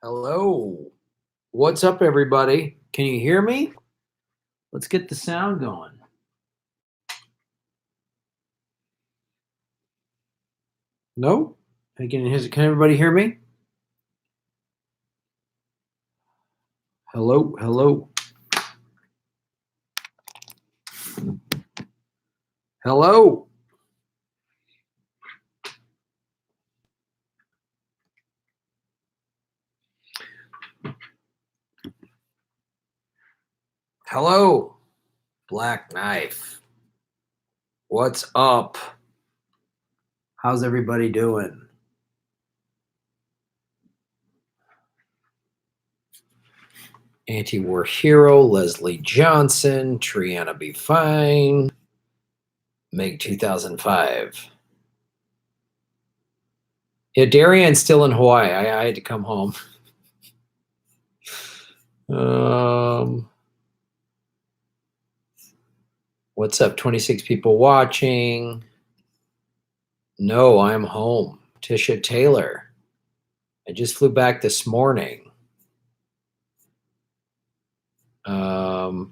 Hello. What's up, everybody? Can you hear me? Let's get the sound going. No? Can everybody hear me? Hello, hello. Hello. Hello. Black Knife. What's up? How's everybody doing? Anti-war hero, Leslie Johnson, Triana Be Fine, Meg 2005. Yeah, Darian's still in Hawaii. I had to come home. What's up? 26 people watching. No, I'm home. Tisha Taylor. I just flew back this morning.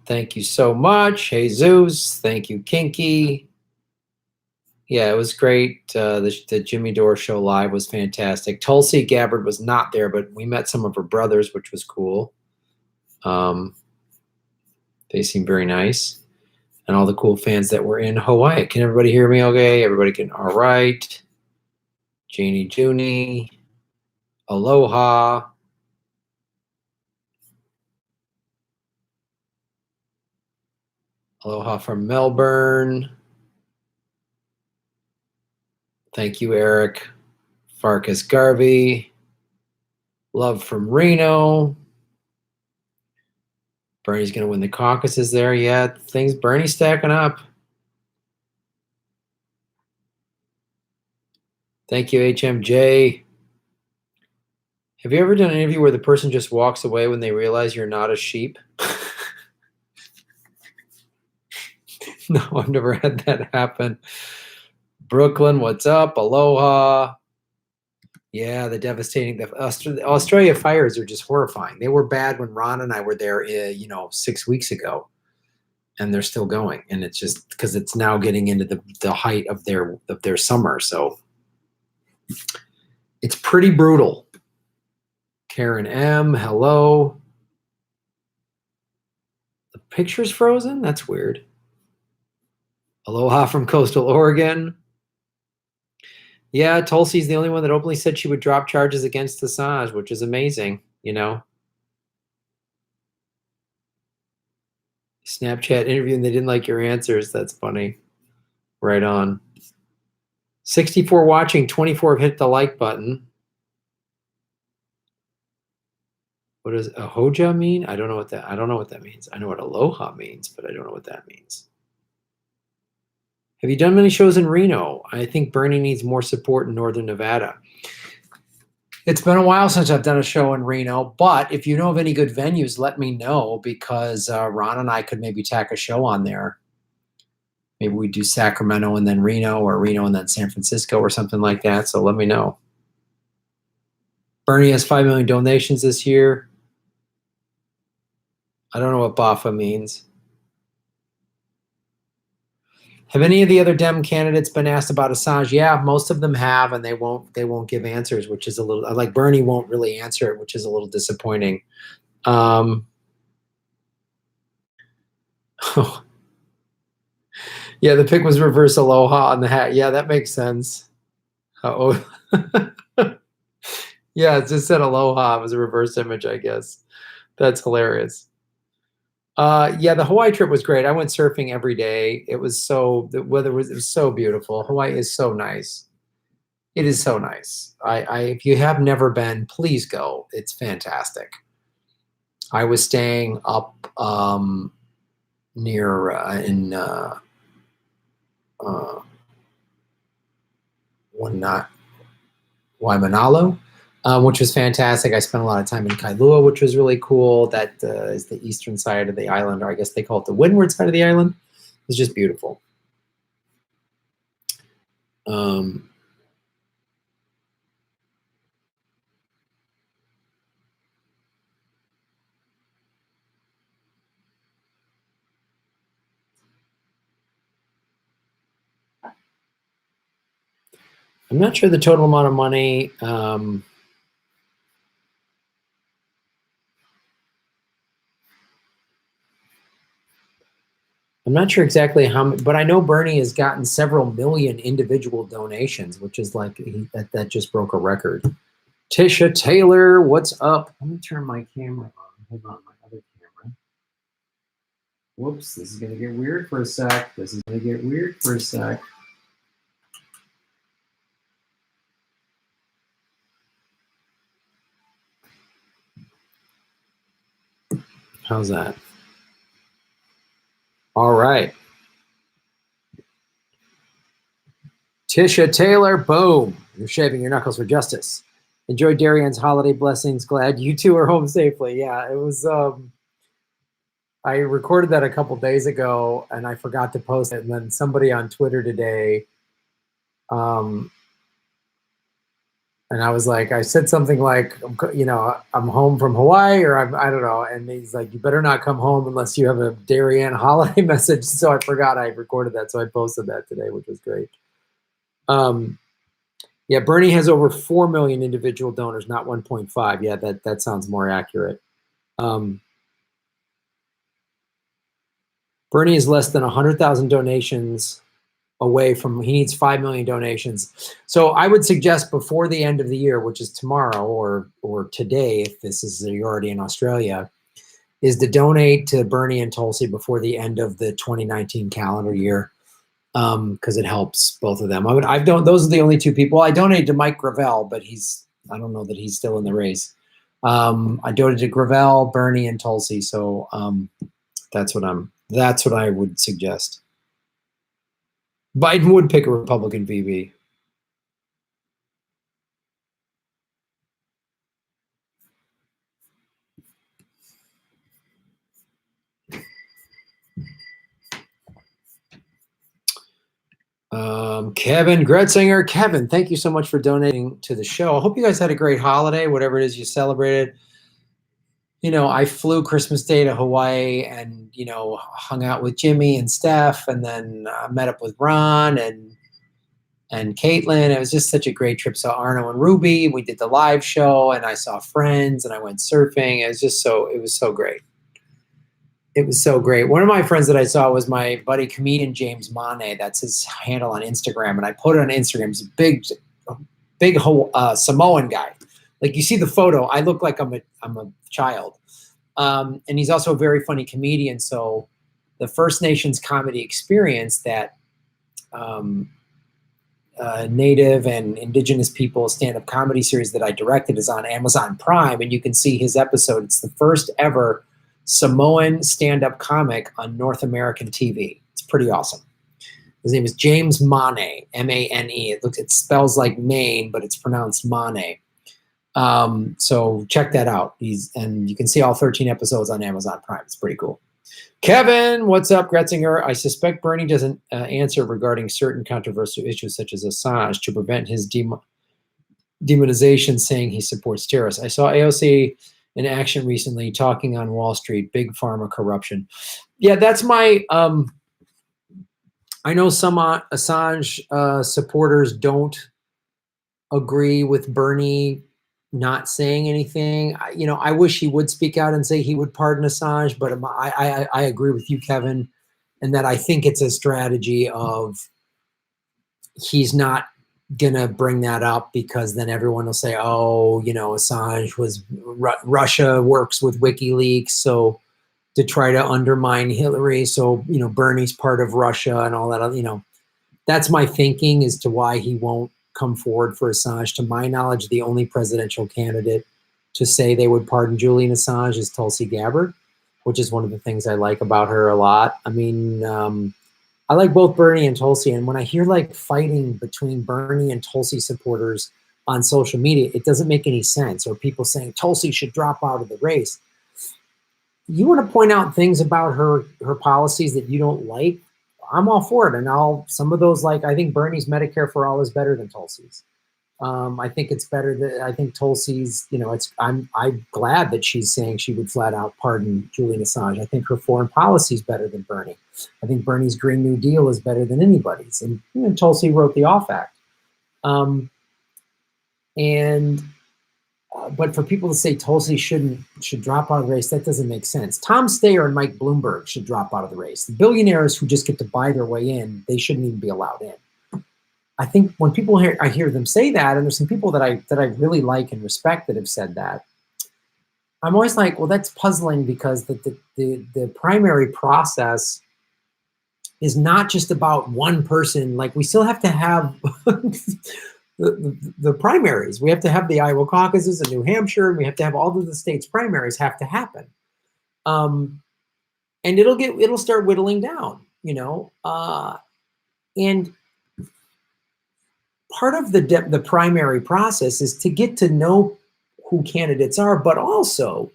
Thank you so much. Jesus. Thank you, Kinky. Yeah, it was great. The Jimmy Dore show live was fantastic. Tulsi Gabbard was not there, but we met some of her brothers, which was cool. They seemed very nice. And all the cool fans that were in Hawaii. Can everybody hear me okay? Everybody can, all right. Janie Junie. Aloha. Aloha from Melbourne. Thank you, Eric. Farkas Garvey. Love from Reno. Bernie's going to win the caucuses there. Yeah, Bernie's stacking up. Thank you, HMJ. Have you ever done an interview where the person just walks away when they realize you're not a sheep? No, I've never had that happen. Brooklyn, what's up? Aloha. Yeah, the devastating Australia fires are just horrifying. They were bad when Ron and I were there, 6 weeks ago, and they're still going. And it's just because it's now getting into the height of their summer, so it's pretty brutal. Karen M, hello. The picture's frozen? That's weird. Aloha from coastal Oregon. Yeah, Tulsi's the only one that openly said she would drop charges against Assange, which is amazing, Snapchat interview and they didn't like your answers. That's funny. Right on. 64 watching, 24 have hit the like button. What does ahoja mean? I don't know what that means. I know what aloha means, but I don't know what that means. Have you done many shows in Reno? I think Bernie needs more support in Northern Nevada. It's been a while since I've done a show in Reno, but if you know of any good venues, let me know because Ron and I could maybe tack a show on there. Maybe we do Sacramento and then Reno, or Reno and then San Francisco or something like that. So let me know. Bernie has 5 million donations this year. I don't know what BAFA means. Have any of the other Dem candidates been asked about Assange? Yeah, most of them have, and they won't give answers, which is a little like Bernie won't really answer it, which is a little disappointing. Yeah, the pic was reverse aloha on the hat. Yeah, that makes sense. Yeah, it just said aloha. It was a reverse image, I guess. That's hilarious. Yeah, the Hawaii trip was great. I went surfing every day. It was it was so beautiful. Hawaii is so nice. It is so nice. If you have never been, please go. It's fantastic. I was staying up near in Waimanalo, which was fantastic. I spent a lot of time in Kailua, which was really cool. That is the eastern side of the island, or I guess they call it the windward side of the island. It's just beautiful. I'm not sure the total amount of money. I'm not sure exactly how many, but I know Bernie has gotten several million individual donations, which is like that just broke a record. Tisha Taylor, what's up? Let me turn my camera on. Hold on, my other camera. Whoops, this is gonna get weird for a sec. How's that? All right. Tisha Taylor, boom. You're shaving your knuckles for justice. Enjoy Darian's holiday blessings. Glad you two are home safely. Yeah, it was I recorded that a couple days ago and I forgot to post it. And then somebody on Twitter today, and I was like, I said something like, I'm home from Hawaii, or I don't know. And he's like, you better not come home unless you have a Darien holiday message. So I forgot I recorded that. So I posted that today, which was great. Yeah, Bernie has over 4 million individual donors, not 1.5. Yeah, that sounds more accurate. Bernie is less than 100,000 donations away from, he needs 5 million donations. So I would suggest before the end of the year, which is tomorrow or today, if this is, you're already in Australia, is to donate to Bernie and Tulsi before the end of the 2019 calendar year, because it helps both of them. Those are the only two people. I donated to Mike Gravel, but I don't know that he's still in the race. I donated to Gravel, Bernie, and Tulsi. So that's what I would suggest. Biden would pick a Republican VP. Kevin Gretzinger. Kevin, thank you so much for donating to the show. I hope you guys had a great holiday, whatever it is you celebrated. I flew Christmas Day to Hawaii and, hung out with Jimmy and Steph, and then met up with Ron and Caitlin. It was just such a great trip. Saw Arno and Ruby. We did the live show, and I saw friends, and I went surfing. It was so great. It was so great. One of my friends that I saw was my buddy comedian James Mane. That's his handle on Instagram, and I put it on Instagram. He's a big Samoan guy. Like, you see the photo, I look like I'm a child. And he's also a very funny comedian. So the First Nations comedy experience that Native and Indigenous people stand-up comedy series that I directed is on Amazon Prime, and you can see his episode. It's the first ever Samoan stand-up comic on North American TV. It's pretty awesome. His name is James Mane, M-A-N-E. It spells like Maine, but it's pronounced Mane. So check that out. And you can see all 13 episodes on Amazon Prime. It's pretty cool. Kevin, what's up, Gretzinger? I suspect Bernie doesn't answer regarding certain controversial issues such as Assange to prevent his demonization, saying he supports terrorists. I saw AOC in action recently talking on Wall Street, big pharma corruption. Yeah, that's my, I know some Assange supporters don't agree with Bernie not saying anything. I wish he would speak out and say he would pardon Assange, but I agree with you, Kevin, and that I think it's a strategy of he's not gonna bring that up because then everyone will say, oh, Assange was Russia works with WikiLeaks, so to try to undermine Hillary, so Bernie's part of Russia and all that. That's my thinking as to why he won't come forward for Assange. To my knowledge, the only presidential candidate to say they would pardon Julian Assange is Tulsi Gabbard, which is one of the things I like about her a lot. I mean, I like both Bernie and Tulsi, and when I hear like fighting between Bernie and Tulsi supporters on social media, it doesn't make any sense. Or people saying Tulsi should drop out of the race. You want to point out things about her policies that you don't like, I'm all for it. And some of those, like, I think Bernie's Medicare for All is better than Tulsi's. I think it's better that I think Tulsi's, I'm glad that she's saying she would flat out pardon Julian Assange. I think her foreign policy is better than Bernie. I think Bernie's Green New Deal is better than anybody's. And Tulsi wrote the OFF Act. But for people to say Tulsi should drop out of the race, that doesn't make sense. Tom Steyer and Mike Bloomberg should drop out of the race. The billionaires who just get to buy their way in, they shouldn't even be allowed in. I think when people I hear them say that, and there's some people that I really like and respect that have said that, I'm always like, well, that's puzzling, because the primary process is not just about one person. Like, we still have to have the primaries. We have to have the Iowa caucuses in New Hampshire, and we have to have all of the states' primaries have to happen. And it'll start whittling down, and part of the primary process is to get to know who candidates are, but also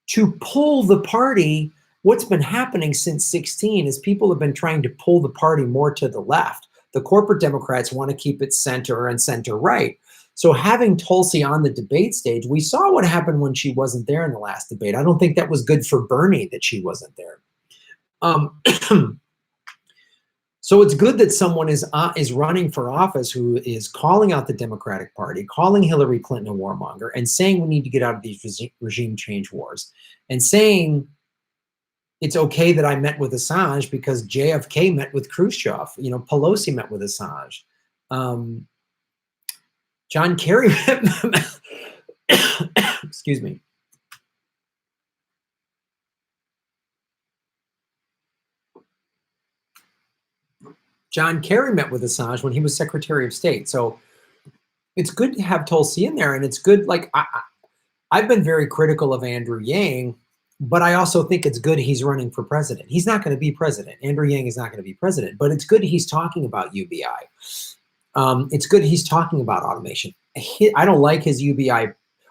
to pull the party. What's been happening since 2016 is people have been trying to pull the party more to the left. The corporate Democrats want to keep it center and center right. So having Tulsi on the debate stage, we saw what happened when she wasn't there in the last debate. I don't think that was good for Bernie that she wasn't there. So it's good that someone is running for office who is calling out the Democratic Party, calling Hillary Clinton a warmonger, and saying we need to get out of these regime change wars, and saying it's okay that I met with Assange because JFK met with Khrushchev. Pelosi met with Assange. John Kerry excuse me. John Kerry met with Assange when he was Secretary of State. So it's good to have Tulsi in there, and it's good. Like, I've been very critical of Andrew Yang, but I also think it's good he's running for president. He's not going to be president. Andrew Yang is not going to be president, but it's good he's talking about UBI. It's good he's talking about automation. I don't like his UBI.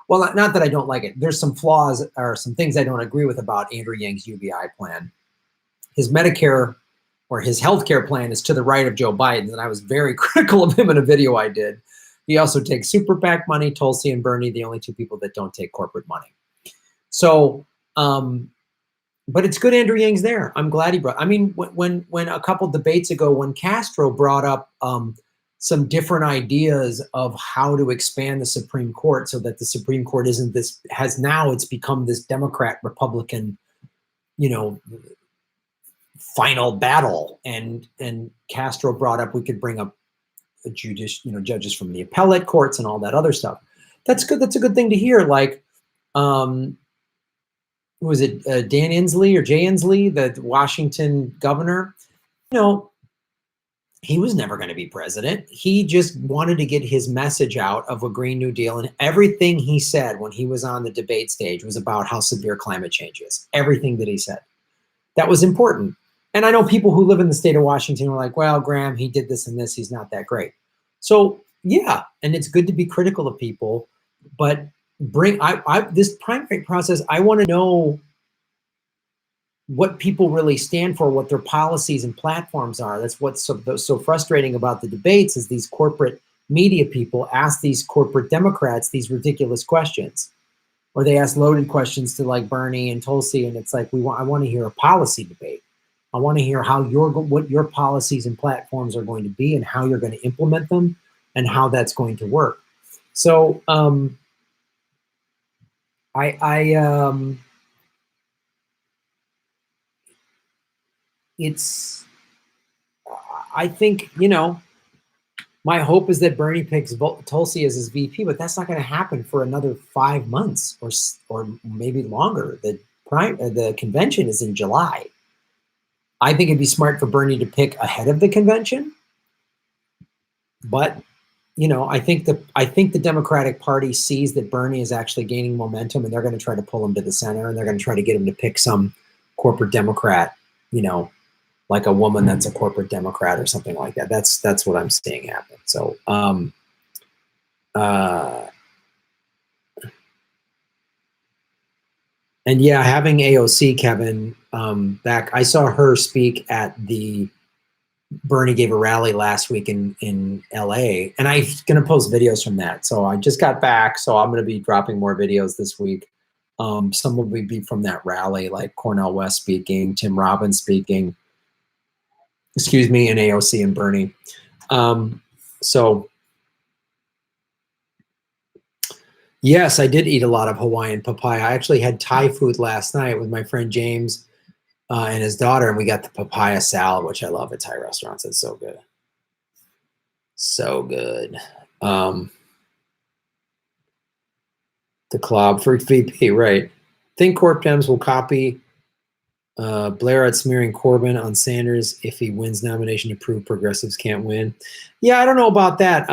Well, not that I don't like it. There's some flaws or some things I don't agree with about Andrew Yang's UBI plan. His Medicare or his healthcare plan is to the right of Joe Biden's, and I was very critical of him in a video I did. He also takes super PAC money. Tulsi and Bernie, the only two people that don't take corporate money. So, but it's good Andrew Yang's there. I'm glad he brought. I mean, when a couple debates ago, when Castro brought up some different ideas of how to expand the Supreme Court so that the Supreme Court isn't this, it's become this Democrat Republican, final battle. And Castro brought up we could bring up judges from the appellate courts and all that other stuff. That's good. That's a good thing to hear. Like, was it Dan Inslee or Jay Inslee, the Washington governor? He was never going to be president. He just wanted to get his message out of a Green New Deal, and everything he said when he was on the debate stage was about how severe climate change is. Everything that he said. That was important. And I know people who live in the state of Washington were like, well, Graham, he did this and this, he's not that great. So yeah, and it's good to be critical of people, but this primary process, I want to know what people really stand for, what their policies and platforms are. That's what's so frustrating about the debates is these corporate media people ask these corporate Democrats these ridiculous questions, or they ask loaded questions to like Bernie and Tulsi, and it's like I want to hear a policy debate. I want to hear what your policies and platforms are going to be, and how you're going to implement them, and how that's going to work. So I think, my hope is that Bernie picks Tulsi as his VP, but that's not going to happen for another 5 months or maybe longer. The convention is in July. I think it'd be smart for Bernie to pick ahead of the convention, but I think the Democratic Party sees that Bernie is actually gaining momentum, and they're going to try to pull him to the center, and they're going to try to get him to pick some corporate Democrat, like a woman that's a corporate Democrat or something like that. That's what I'm seeing happen. So, and yeah, having AOC, Kevin, back, I saw her speak at Bernie gave a rally last week in LA, and I'm going to post videos from that. So I just got back, so I'm going to be dropping more videos this week. Some will be from that rally, like Cornel West speaking, Tim Robbins speaking, and AOC and Bernie. So Yes, I did eat a lot of Hawaiian papaya. I actually had Thai food last night with my friend James and his daughter, and we got the papaya salad, which I love at Thai restaurants. It's so good. So good. The club for VP, right. Think Corp Dems will copy Blair at smearing Corbyn on Sanders if he wins nomination to prove progressives can't win. Yeah, I don't know about that.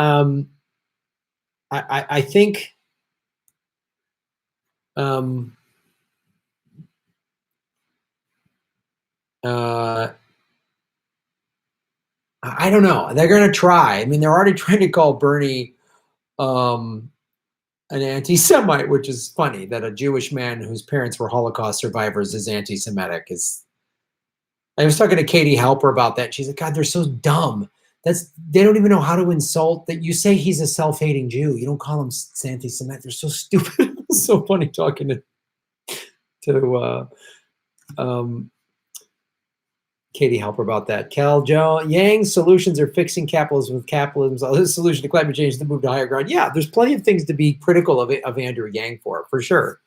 I think I don't know. They're going to try. I mean, they're already trying to call Bernie an anti-Semite, which is funny that a Jewish man whose parents were Holocaust survivors is anti-Semitic. I was talking to Katie Halper about that. She's like, God, they're so dumb. They don't even know how to insult that. You say he's a self-hating Jew. You don't call him anti-Semitic. They're so stupid. It's so funny talking to Katie Halper about that. Cal Joe Yang's solutions are fixing capitalism with capitalism. His solution to climate change is to move to higher ground. Yeah, there's plenty of things to be critical of Andrew Yang for sure.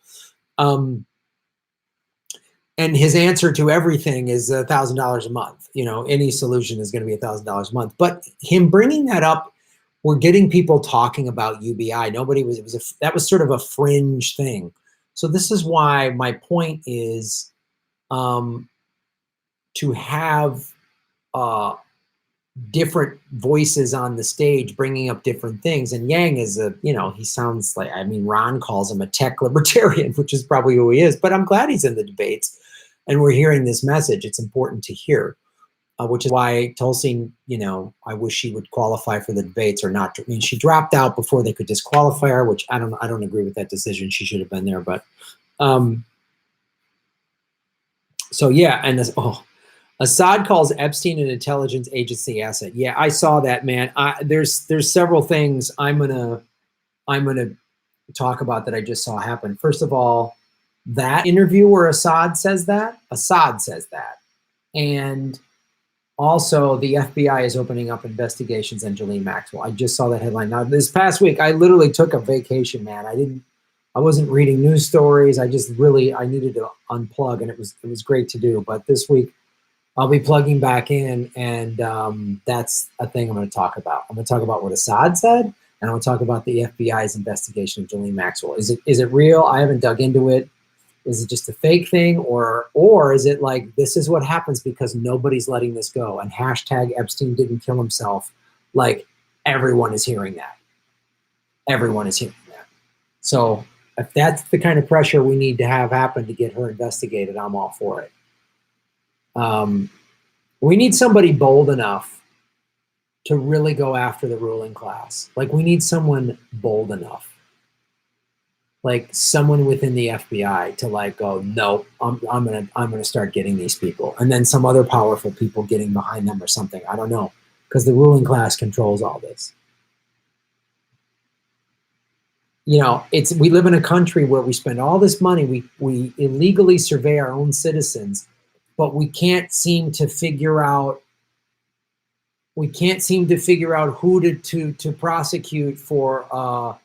And his answer to everything is $1,000 a month. You know, any solution is going to be $1,000 a month. But him bringing that up, we're getting people talking about UBI. That was sort of a fringe thing. So this is why my point is to have different voices on the stage bringing up different things. And Yang is he sounds like, I mean, Ron calls him a tech libertarian, which is probably who he is, but I'm glad he's in the debates and we're hearing this message. It's important to hear, which is why Tulsi, I wish she would qualify for the debates or not. I mean, she dropped out before they could disqualify her, which I don't agree with that decision. She should have been there, but so yeah. And Assad calls Epstein an intelligence agency asset. Yeah, I saw that, man. There's several things I'm gonna talk about that I just saw happen. First of all, that interview where Assad says that, and also the FBI is opening up investigations on Ghislaine Maxwell. I just saw that headline. Now this past week, I literally took a vacation, man. I wasn't reading news stories. I needed to unplug, and it was great to do. But this week, I'll be plugging back in, and that's a thing I'm going to talk about. I'm going to talk about what Assad said, and I'm going to talk about the FBI's investigation of Ghislaine Maxwell. Is it real? I haven't dug into it. Is it just a fake thing, or is it like this is what happens because nobody's letting this go? And hashtag Epstein didn't kill himself. Like everyone is hearing that. Everyone is hearing that. So if that's the kind of pressure we need to have happen to get her investigated, I'm all for it. We need somebody bold enough to really go after the ruling class. Like we need someone bold enough, like someone within the FBI to like go, no, I'm gonna start getting these people, and then some other powerful people getting behind them or something. I don't know, because the ruling class controls all this. We live in a country where we spend all this money. We illegally survey our own citizens. But we can't seem to figure out who to prosecute for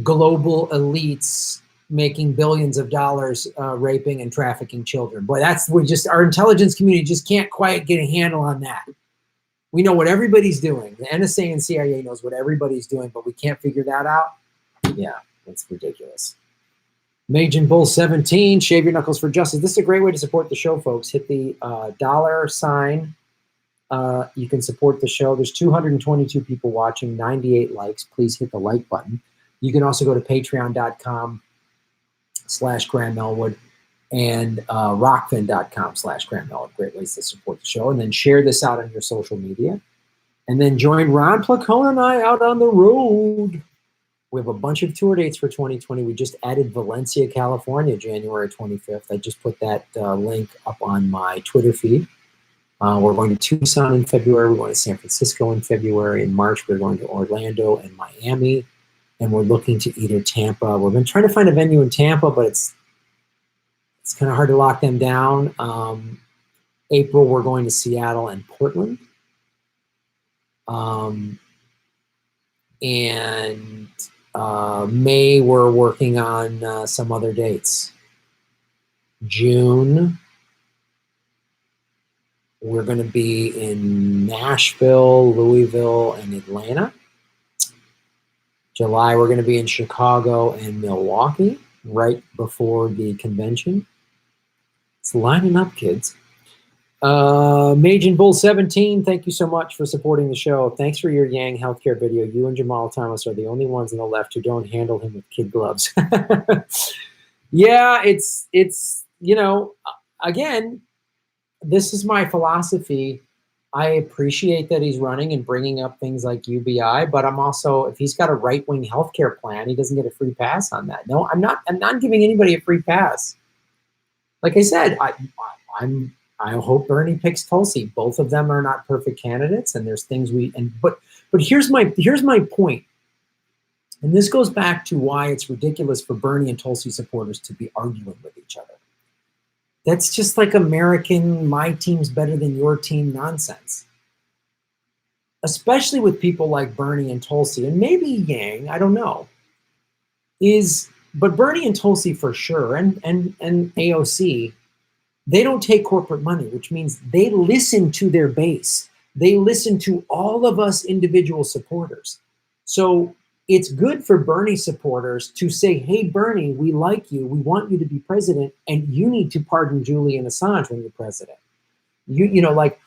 global elites making billions of dollars raping and trafficking children. Boy, our intelligence community just can't quite get a handle on that. We know what everybody's doing. The NSA and CIA knows what everybody's doing, but we can't figure that out. Yeah, that's ridiculous. Majin Bull 17, shave your knuckles for justice. This is a great way to support the show, folks. Hit the $sign. You can support the show. There's 222 people watching, 98 likes. Please hit the like button. You can also go to patreon.com/Graham Elwood and rockfin.com/Graham Elwood. Great ways to support the show. And then share this out on your social media. And then join Ron Placone and I out on the road. We have a bunch of tour dates for 2020. We just added Valencia, California, January 25th. I just put that link up on my Twitter feed. We're going to Tucson in February. We're going to San Francisco in February. In March, we're going to Orlando and Miami. And we're looking to either Tampa. We've been trying to find a venue in Tampa, but it's kind of hard to lock them down. April, we're going to Seattle and Portland. And May, we're working on some other dates. June, we're going to be in Nashville, Louisville, and Atlanta. July, we're going to be in Chicago and Milwaukee right before the convention. It's lining up, kids. Mage and Bull 17, thank you so much for supporting the show. Thanks for your Yang healthcare video. You and Jamal Thomas are the only ones on the left who don't handle him with kid gloves. Yeah, it's you know, again, this is my philosophy. I appreciate that he's running and bringing up things like UBI, but I'm also, if he's got a right-wing healthcare plan, he doesn't get a free pass on that. No, I'm not giving anybody a free pass. Like I said, I hope Erni picks Tulsi. Both of them are not perfect candidates, and there's things but here's my point. And this goes back to why it's ridiculous for Bernie and Tulsi supporters to be arguing with each other. That's just like American, my team's better than your team nonsense. Especially with people like Bernie and Tulsi, and maybe Yang, I don't know. But Bernie and Tulsi for sure, and AOC, they don't take corporate money, which means they listen to their base. They listen to all of us individual supporters. So it's good for Bernie supporters to say, hey, Bernie, we like you. We want you to be president, and you need to pardon Julian Assange when you're president. You know, like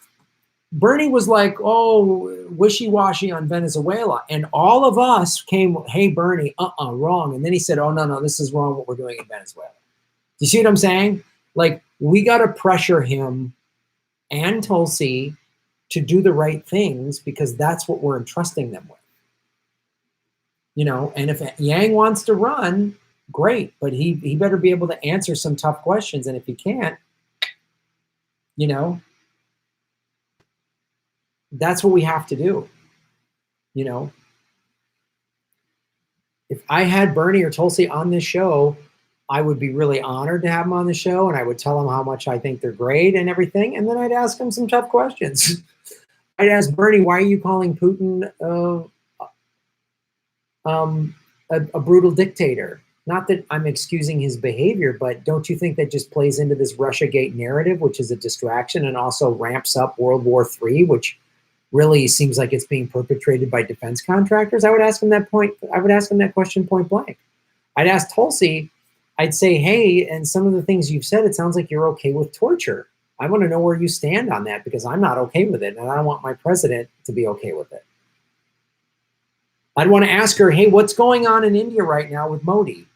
Bernie was like, oh, wishy-washy on Venezuela. And all of us came, hey, Bernie, wrong. And then he said, oh, no, this is wrong what we're doing in Venezuela. Do you see what I'm saying? Like, we got to pressure him and Tulsi to do the right things because that's what we're entrusting them with. You know, and if Yang wants to run, great, but he better be able to answer some tough questions. And if he can't, you know, that's what we have to do. You know, if I had Bernie or Tulsi on this show, I would be really honored to have them on the show, and I would tell them how much I think they're great and everything, and then I'd ask them some tough questions. I'd ask Bernie, why are you calling Putin a brutal dictator? Not that I'm excusing his behavior, but don't you think that just plays into this Russiagate narrative, which is a distraction and also ramps up World War III, which really seems like it's being perpetrated by defense contractors? I would ask him that question point blank. I'd ask Tulsi, I'd say, hey, and some of the things you've said, it sounds like you're okay with torture. I want to know where you stand on that because I'm not okay with it, and I don't want my president to be okay with it. I'd want to ask her, hey, what's going on in India right now with Modi?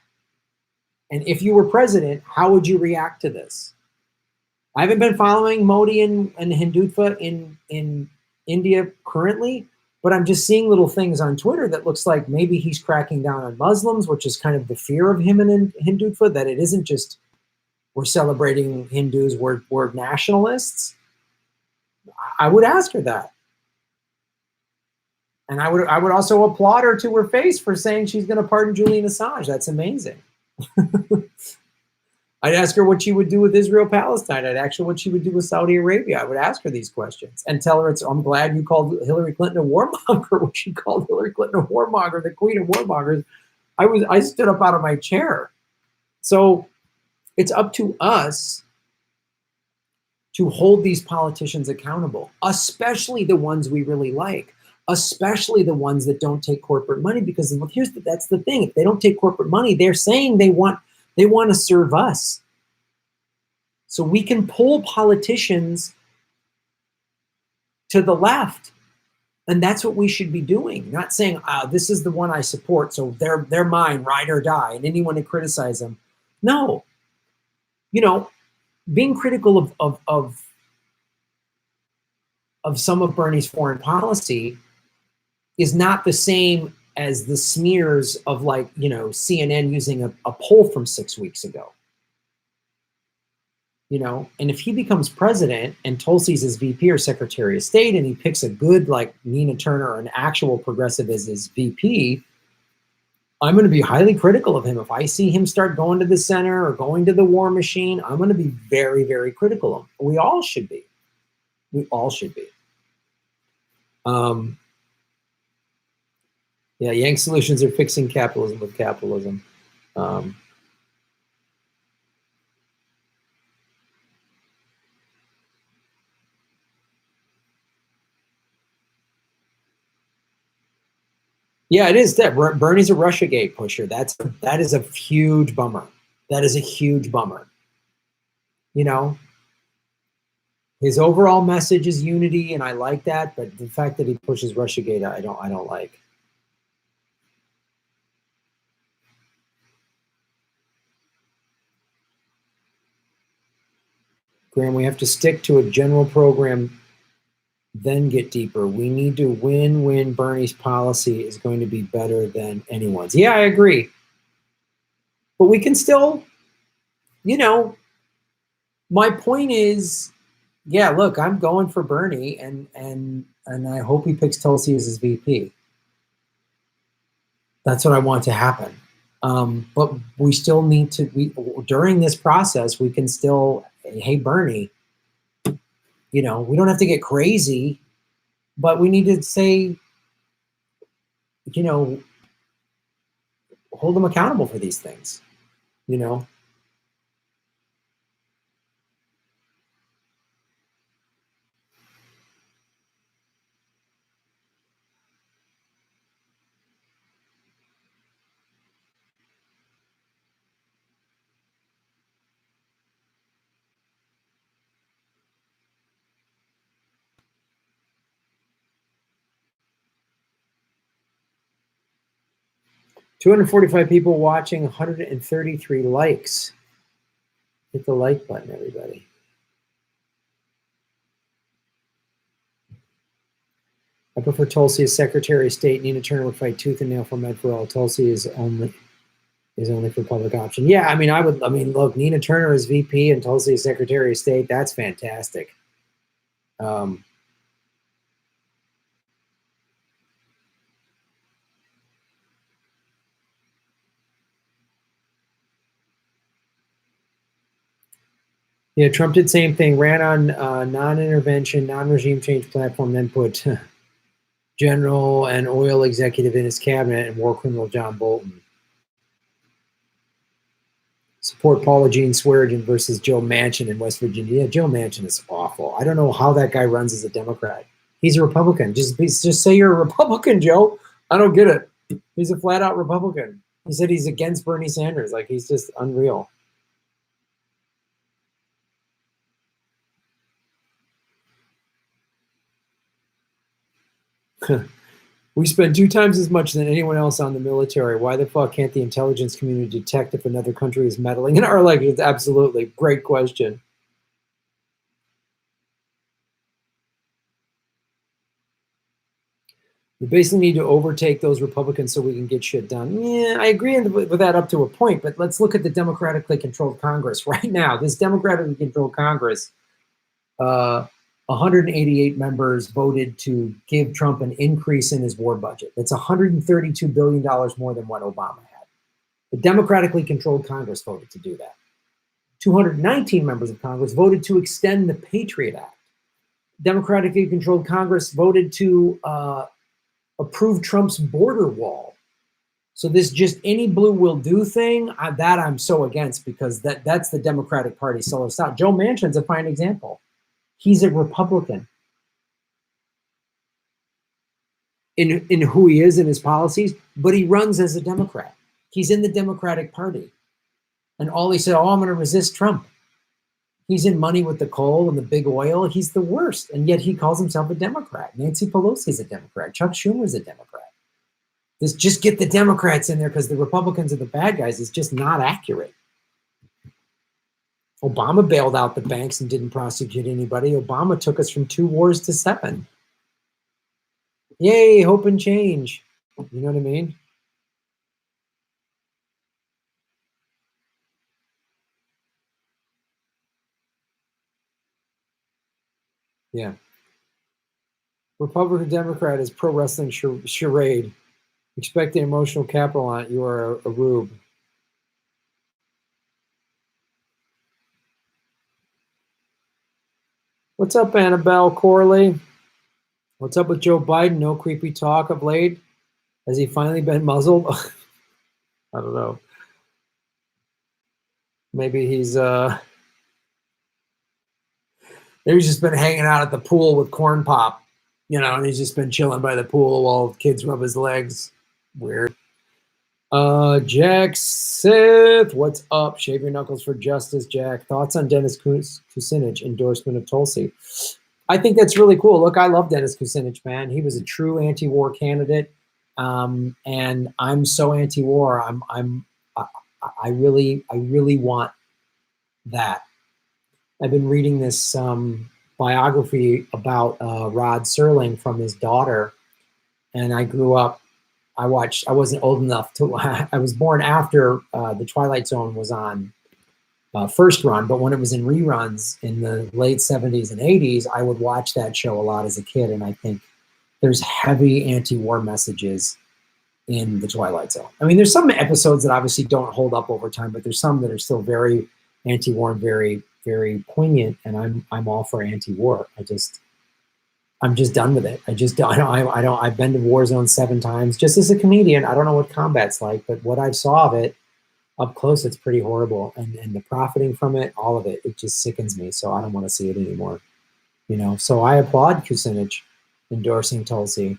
And if you were president, how would you react to this? I haven't been following Modi and Hindutva in India currently, but I'm just seeing little things on Twitter that looks like maybe he's cracking down on Muslims, which is kind of the fear of him and Hindutva, that it isn't just we're celebrating Hindus, we're nationalists. I would ask her that. And I would also applaud her to her face for saying she's going to pardon Julian Assange. That's amazing. I'd ask her what she would do with Israel-Palestine. I'd ask her what she would do with Saudi Arabia. I would ask her these questions and tell her, I'm glad you called Hillary Clinton a warmonger when she called Hillary Clinton a warmonger, the queen of warmongers. I stood up out of my chair. So it's up to us to hold these politicians accountable, especially the ones we really like, especially the ones that don't take corporate money, because that's the thing. If they don't take corporate money, they're saying they want to serve us. So we can pull politicians to the left. And that's what we should be doing. Not saying, this is the one I support, so they're mine, ride or die, and anyone to criticize them. No. You know, being critical of some of Bernie's foreign policy is not the same as the smears of, like, you know, CNN using a poll from 6 weeks ago. You know, and if he becomes president and Tulsi's his VP or Secretary of State, and he picks a good, like, Nina Turner, an actual progressive, as his VP, I'm going to be highly critical of him. If I see him start going to the center or going to the war machine, I'm going to be very, very critical of him. We all should be. We all should be. Yeah, Yang solutions are fixing capitalism with capitalism. Yeah, it is that Bernie's a Russiagate pusher. That is a huge bummer. That is a huge bummer. You know, his overall message is unity, and I like that. But the fact that he pushes Russiagate, I don't like. Graham, we have to stick to a general program, then get deeper. We need to win when Bernie's policy is going to be better than anyone's. Yeah, I agree. But we can still, you know, my point is, yeah, look, I'm going for Bernie, and I hope he picks Tulsi as his VP. That's what I want to happen. But we still need to, during this process, we can still, hey, Bernie, you know, we don't have to get crazy, but we need to say, you know, hold them accountable for these things, you know. 245 people watching, 133 likes. Hit the like button, everybody. I prefer Tulsi as Secretary of State. Nina Turner would fight tooth and nail for Med for all. Tulsi is only for public option. Yeah, I mean, look, Nina Turner is VP and Tulsi is Secretary of State. That's fantastic. Yeah, Trump did the same thing, ran on non-intervention, non-regime change platform, then put general and oil executive in his cabinet and war criminal John Bolton. Support Paula Jean Swearengin versus Joe Manchin in West Virginia. Yeah, Joe Manchin is awful. I don't know how that guy runs as a Democrat. He's a Republican. Just say you're a Republican, Joe. I don't get it. He's a flat-out Republican. He said he's against Bernie Sanders. Like, he's just unreal. We spend 2 times as much than anyone else on the military. Why the fuck can't the intelligence community detect if another country is meddling in our elections? Absolutely. Great question. We basically need to overtake those Republicans so we can get shit done. Yeah, I agree with that up to a point, but let's look at the democratically controlled Congress right now. This democratically controlled Congress, 188 members voted to give Trump an increase in his war budget. That's $132 billion more than what Obama had. The democratically controlled Congress voted to do that. 219 members of Congress voted to extend the Patriot Act. Democratically controlled Congress voted to approve Trump's border wall. So this just any blue will do thing, that I'm so against, because that's the Democratic Party solar style. Joe Manchin's a fine example. He's a Republican in who he is and his policies, but he runs as a Democrat. He's in the Democratic Party. And all he said, oh, I'm going to resist Trump. He's in money with the coal and the big oil. He's the worst. And yet he calls himself a Democrat. Nancy Pelosi's a Democrat. Chuck Schumer's a Democrat. This just get the Democrats in there because the Republicans are the bad guys is just not accurate. Obama bailed out the banks and didn't prosecute anybody. Obama took us from 2 wars to 7. Yay, hope and change. You know what I mean? Yeah. Republican Democrat is pro wrestling charade. Expecting emotional capital on it, you are a rube. What's up, Annabelle Corley? What's up with Joe Biden? No creepy talk of late. Has he finally been muzzled? I don't know. Maybe he's just been hanging out at the pool with Corn Pop, and he's just been chilling by the pool while kids rub his legs. Weird. Jack Sith, what's up? Shave your knuckles for justice, Jack. Thoughts on Dennis Kucinich endorsement of Tulsi? I think that's really cool. Look, I love Dennis Kucinich, man. He was a true anti-war candidate, and I'm so anti-war. I really want that. I've been reading this biography about Rod Serling from his daughter, and I grew up. I wasn't old enough to. I was born after the Twilight Zone was on first run, but when it was in reruns in the late 70s and 80s, I would watch that show a lot as a kid, and I think there's heavy anti-war messages in the Twilight Zone. I mean, there's some episodes that obviously don't hold up over time, but there's some that are still very anti-war and very, very poignant, and I'm all for anti-war. I'm just done with it. I've been to war zone 7 times just as a comedian. I don't know what combat's like, but what I saw of it up close, it's pretty horrible. And the profiting from it, all of it, it just sickens me. So I don't want to see it anymore. So I applaud Kucinich endorsing Tulsi,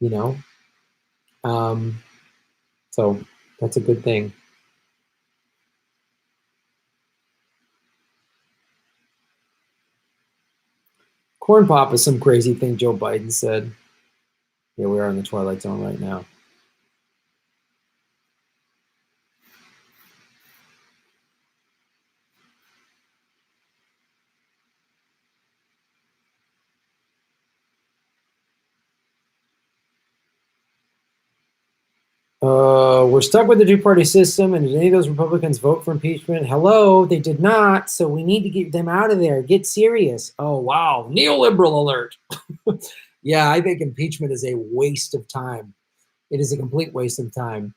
so that's a good thing. Corn Pop is some crazy thing Joe Biden said. Yeah, we are in the Twilight Zone right now. We're stuck with the two-party system, and did any of those Republicans vote for impeachment? Hello, they did not, so we need to get them out of there. Get serious. Oh, wow, neoliberal alert. Yeah, I think impeachment is a waste of time. It is a complete waste of time.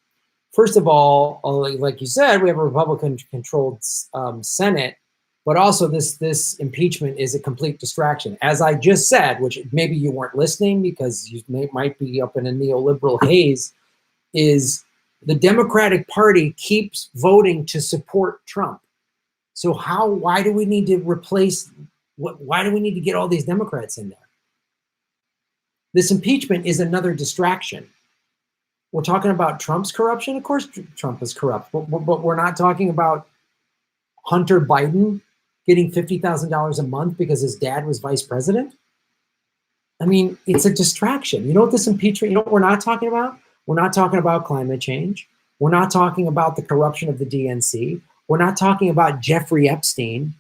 First of all, like you said, we have a Republican-controlled Senate, but also this impeachment is a complete distraction. As I just said, which maybe you weren't listening because you might be up in a neoliberal haze, is the Democratic Party keeps voting to support Trump. So why do we need to why do we need to get all these Democrats in there? This impeachment is another distraction. We're talking about Trump's corruption. Of course, Trump is corrupt, but we're not talking about Hunter Biden getting $50,000 a month because his dad was vice president. I mean, it's a distraction. You know what this impeachment, what we're not talking about? We're not talking about climate change. We're not talking about the corruption of the DNC. We're not talking about Jeffrey Epstein,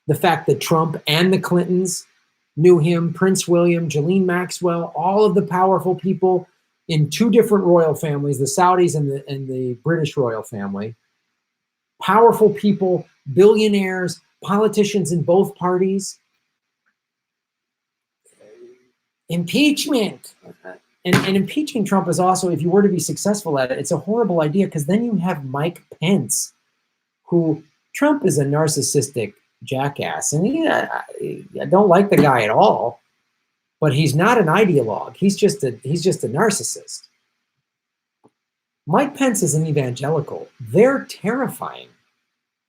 the fact that Trump and the Clintons knew him, Prince William, Ghislaine Maxwell, all of the powerful people in 2 different royal families, the Saudis and the British royal family. Powerful people, billionaires, politicians in both parties. Impeachment. And impeaching Trump is also, if you were to be successful at it, it's a horrible idea because then you have Mike Pence, who Trump is a narcissistic jackass. And I don't like the guy at all, but he's not an ideologue. He's just a narcissist. Mike Pence is an evangelical. They're terrifying.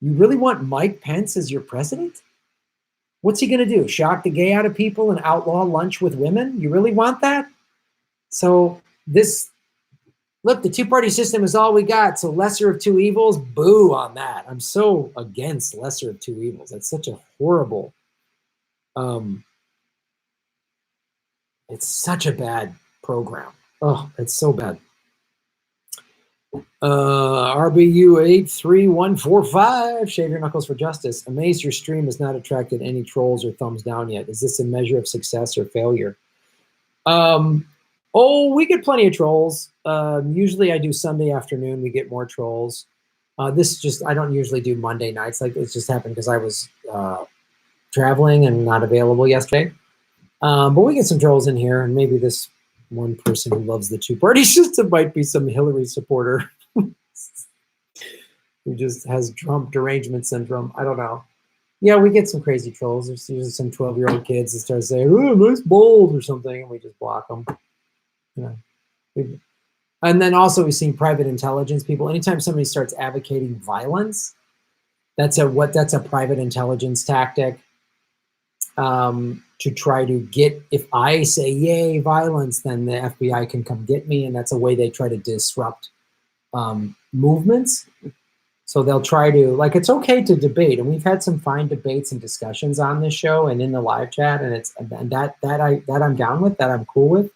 You really want Mike Pence as your president? What's he going to do? Shock the gay out of people and outlaw lunch with women? You really want that? So look, the two-party system is all we got. So lesser of two evils, boo on that. I'm so against lesser of two evils. That's such a horrible, it's such a bad program. Oh, it's so bad. RBU 83145, shave your knuckles for justice. Amazed your stream has not attracted any trolls or thumbs down yet. Is this a measure of success or failure? Oh, we get plenty of trolls. Usually I do Sunday afternoon. We get more trolls. I don't usually do Monday nights. Like it just happened because I was traveling and not available yesterday. But we get some trolls in here, and maybe this one person who loves the two-party system might be some Hillary supporter who just has Trump derangement syndrome. I don't know. Yeah, we get some crazy trolls. There's usually some 12-year-old kids that start saying, "Oh, nice bold" or something, and we just block them. Yeah. And then also we've seen private intelligence people. Anytime somebody starts advocating violence, that's a private intelligence tactic to try to get, if I say yay violence, then the FBI can come get me, and that's a way they try to disrupt movements. So they'll try to, like, it's okay to debate, and we've had some fine debates and discussions on this show and in the live chat, and that I'm down with, that I'm cool with.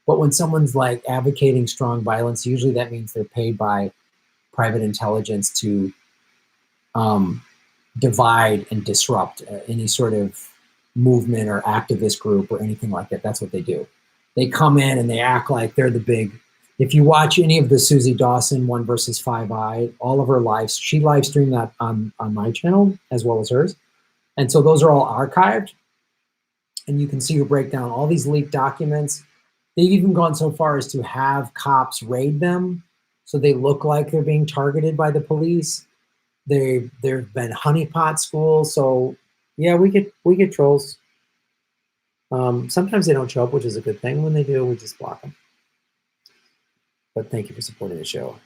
But when someone's like advocating strong violence, usually that means they're paid by private intelligence to divide and disrupt any sort of movement or activist group or anything like that. That's what they do. They come in and they act like they're the big. If you watch any of the Susie Dawson 1 versus 5i, all of her lives, she live streamed that on my channel as well as hers. And so those are all archived. And you can see her break down all these leaked documents. They've even gone so far as to have cops raid them so they look like they're being targeted by the police. There've been honeypot schools. So yeah, we get trolls. Sometimes they don't show up, which is a good thing. When they do, we just block them. But thank you for supporting the show.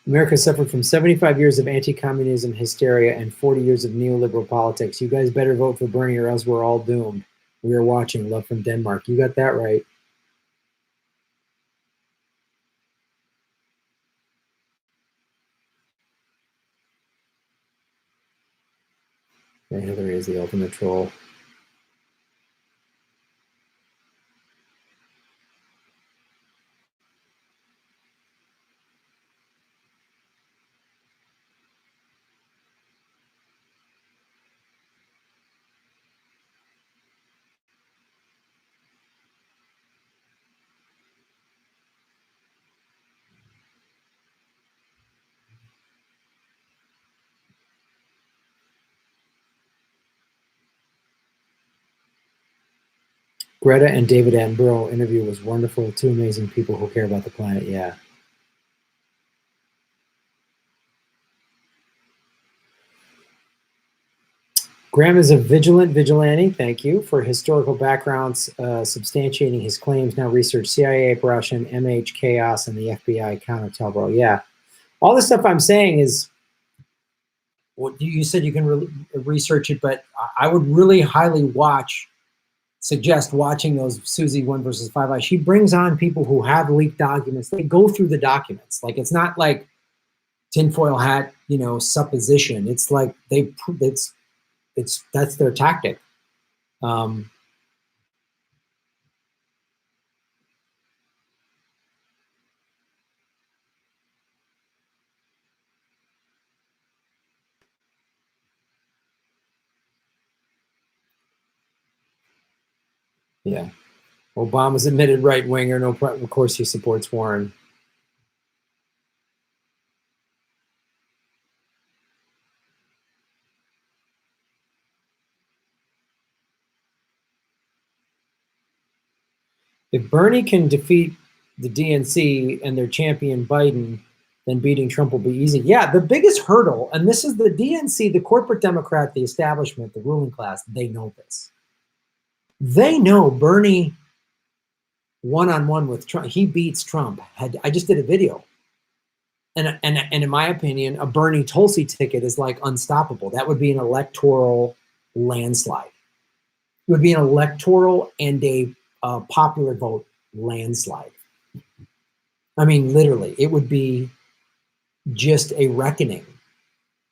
America suffered from 75 years of anti-communism hysteria and 40 years of neoliberal politics. You guys better vote for Bernie or else we're all doomed. We are watching. Love from Denmark. You got that right. Yeah, Hillary is the ultimate troll. Greta and David Attenborough interview was wonderful. Two amazing people who care about the planet. Yeah. Graham is a vigilante. Thank you for historical backgrounds substantiating his claims. Now research CIA, Russian, MH, chaos, and the FBI counter-Telbro. Yeah. All the stuff I'm saying is what you said you can research it, but I would really highly suggest watching those Susie 1 versus 5i. She brings on people who have leaked documents. They go through the documents. Like, it's not like tinfoil hat, supposition. It's like that's their tactic. Yeah. Obama's admitted right winger. No, of course he supports Warren. If Bernie can defeat the DNC and their champion Biden, then beating Trump will be easy. Yeah, the biggest hurdle, and this is the DNC, the corporate Democrat, the establishment, the ruling class, they know this. They know Bernie one-on-one with Trump. He beats Trump. I just did a video. And in my opinion, a Bernie Tulsi ticket is like unstoppable. That would be an electoral landslide. It would be an electoral and a popular vote landslide. I mean, literally, it would be just a reckoning.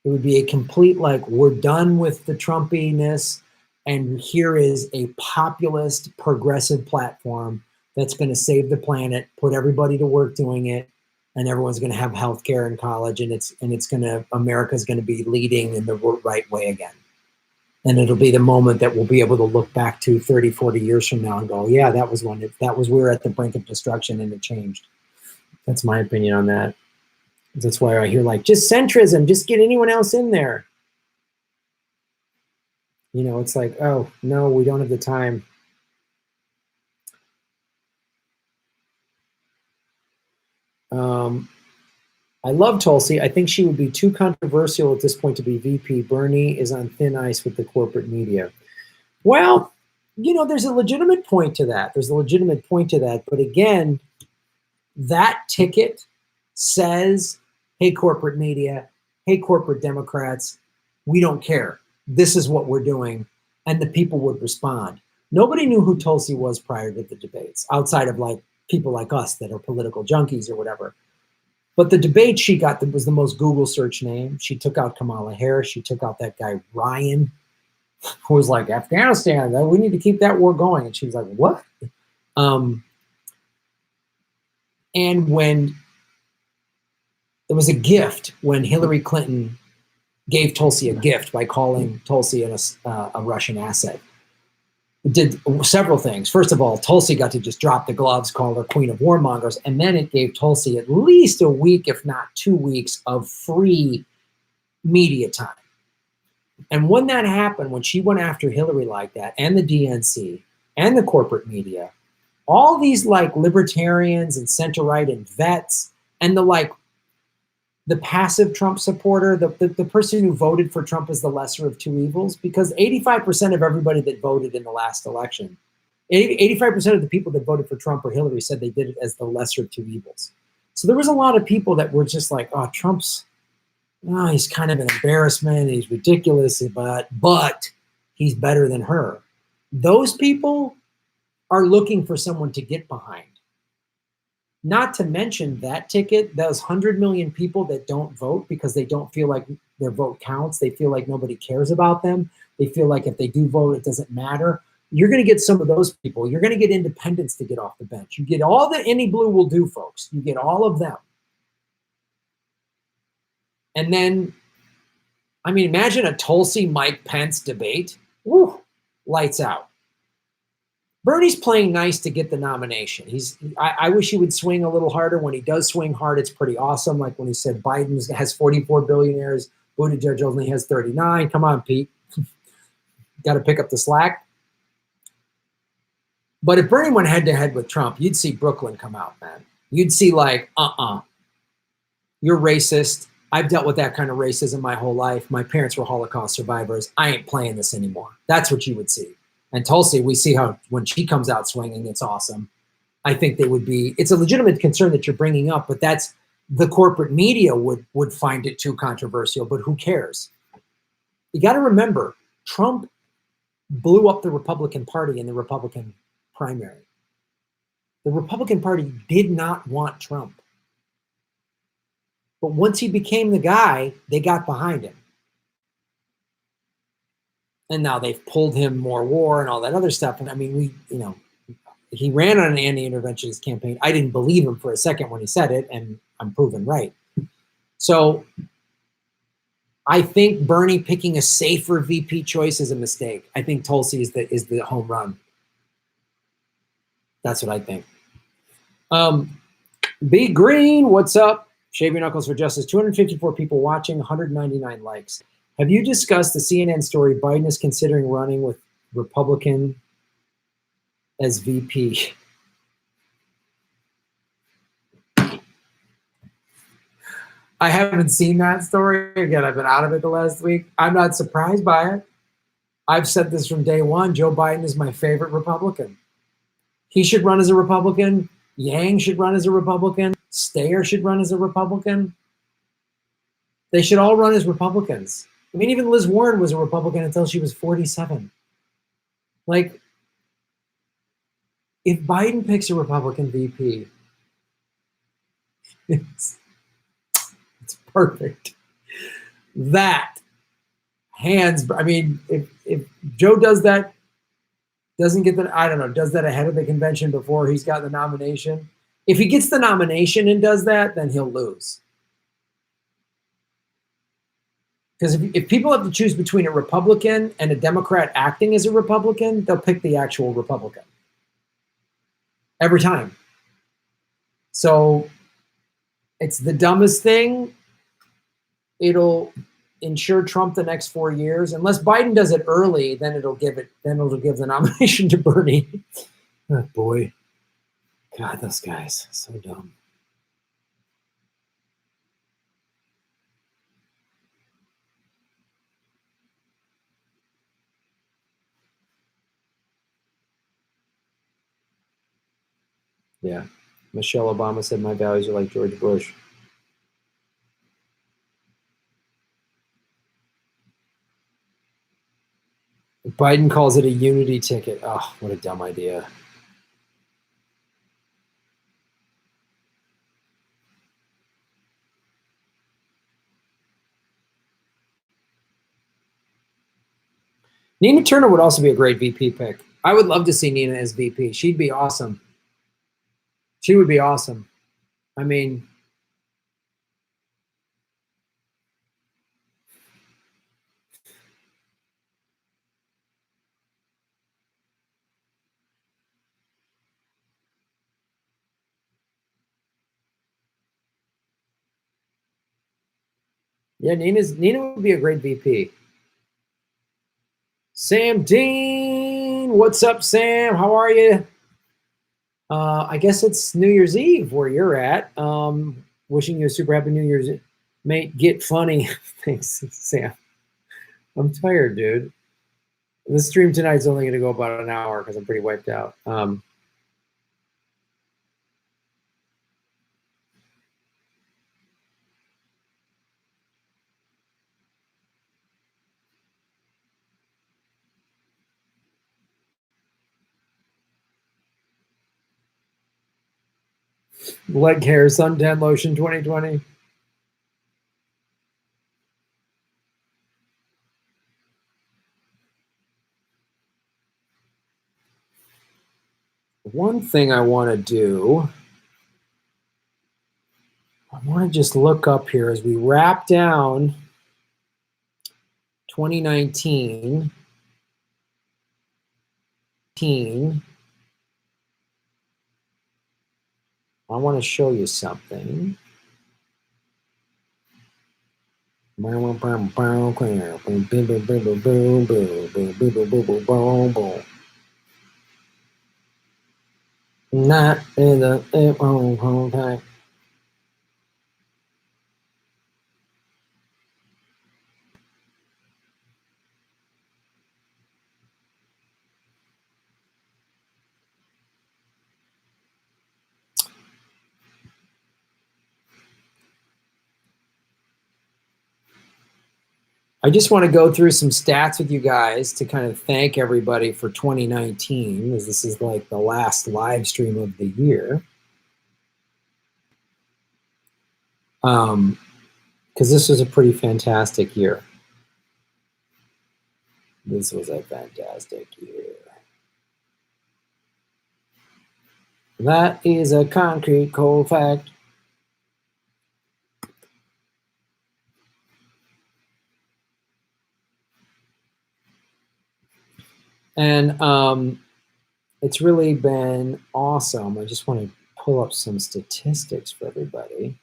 It would be a complete, like, we're done with the Trumpiness, and here is a populist, progressive platform that's going to save the planet, put everybody to work doing it, and everyone's going to have health care in college, and America's going to be leading in the right way again. And it'll be the moment that we'll be able to look back to 30, 40 years from now and go, yeah, we were at the brink of destruction and it changed. That's my opinion on that. That's why I hear, like, just centrism, just get anyone else in there. You know, it's like, oh, no, we don't have the time. I love Tulsi. I think she would be too controversial at this point to be VP. Bernie is on thin ice with the corporate media. Well, you know, there's a legitimate point to that. There's a legitimate point to that. But again, that ticket says, hey, corporate media, hey, corporate Democrats, we don't care. This is what we're doing. And the people would respond. Nobody knew who Tulsi was prior to the debates, outside of like people like us that are political junkies or whatever. But the debate she got that was the most Google search name. She took out Kamala Harris. She took out that guy Ryan, who was like, Afghanistan, we need to keep that war going. And she was like, what? And when it was a gift, when Hillary Clinton gave Tulsi a gift by calling Tulsi a Russian asset, it did several things. First of all, Tulsi got to just drop the gloves, call her queen of warmongers, and then it gave Tulsi at least a week, if not 2 weeks, of free media time. And when that happened, when she went after Hillary like that, and the DNC, and the corporate media, all these like libertarians and center-right and vets, and the passive Trump supporter, the person who voted for Trump as the lesser of two evils, because 85% of everybody that voted in the last election, 85% of the people that voted for Trump or Hillary said they did it as the lesser of two evils. So there was a lot of people that were just like, oh, Trump's, oh, he's kind of an embarrassment, he's ridiculous, but he's better than her. Those people are looking for someone to get behind. Not to mention that ticket, those 100 million people that don't vote because they don't feel like their vote counts. They feel like nobody cares about them. They feel like if they do vote, it doesn't matter. You're going to get some of those people. You're going to get independents to get off the bench. You get all that any blue will do, folks. You get all of them. And then, I mean, imagine a Tulsi Mike Pence debate. Woo, lights out. Bernie's playing nice to get the nomination. I wish he would swing a little harder. When he does swing hard, it's pretty awesome. Like when he said Biden has 44 billionaires, Buttigieg only has 39. Come on, Pete. Got to pick up the slack. But if Bernie went head to head with Trump, you'd see Brooklyn come out, man. You'd see like, you're racist. I've dealt with that kind of racism my whole life. My parents were Holocaust survivors. I ain't playing this anymore. That's what you would see. And Tulsi, we see how when she comes out swinging, it's awesome. I think they would be, it's a legitimate concern that you're bringing up, but that's, the corporate media would find it too controversial, but who cares? You got to remember, Trump blew up the Republican Party in the Republican primary. The Republican Party did not want Trump. But once he became the guy, they got behind him. And now they've pulled him more war and all that other stuff. And I mean, he ran on an anti-interventionist campaign. I didn't believe him for a second when he said it, and I'm proven right. So I think Bernie picking a safer VP choice is a mistake. I think Tulsi is the home run. That's what I think. B Green, what's up? Shave Your Knuckles for Justice. 254 people watching, 199 likes. Have you discussed the CNN story Biden is considering running with Republican as VP? I haven't seen that story. Again, I've been out of it the last week. I'm not surprised by it. I've said this from day one. Joe Biden is my favorite Republican. He should run as a Republican. Yang should run as a Republican. Steyer should run as a Republican. They should all run as Republicans. I mean, even Liz Warren was a Republican until she was 47. Like, if Biden picks a Republican VP, it's perfect. That, hands, I mean, if Joe does that, doesn't get the, I don't know, does that ahead of the convention before he's got the nomination. If he gets the nomination and does that, then he'll lose. Because if people have to choose between a Republican and a Democrat acting as a Republican, they'll pick the actual Republican. Every time. So it's the dumbest thing. It'll ensure Trump the next 4 years. Unless Biden does it early, then it'll give the nomination to Bernie. Oh boy. God, those guys, so dumb. Yeah. Michelle Obama said my values are like George Bush. Biden calls it a unity ticket. Oh, what a dumb idea. Nina Turner would also be a great VP pick. I would love to see Nina as VP. She'd be awesome. She would be awesome. I mean, yeah, Nina would be a great VP. Sam Dean, what's up, Sam? How are you? I guess it's New Year's Eve where you're at. Wishing you a super happy New Year's, mate. Get funny. Thanks, Sam. I'm tired, dude. The stream tonight's only going to go about an hour because I'm pretty wiped out. Leg hair, suntan lotion 2020. One thing I want to do, I want to just look up here as we wrap down 2019. I want to show you something. Not in the wrong time. I just want to go through some stats with you guys to kind of thank everybody for 2019, as this is like the last live stream of the year. Because this was a pretty fantastic year. This was a fantastic year. That is a concrete cold fact. And it's really been awesome. I just want to pull up some statistics for everybody.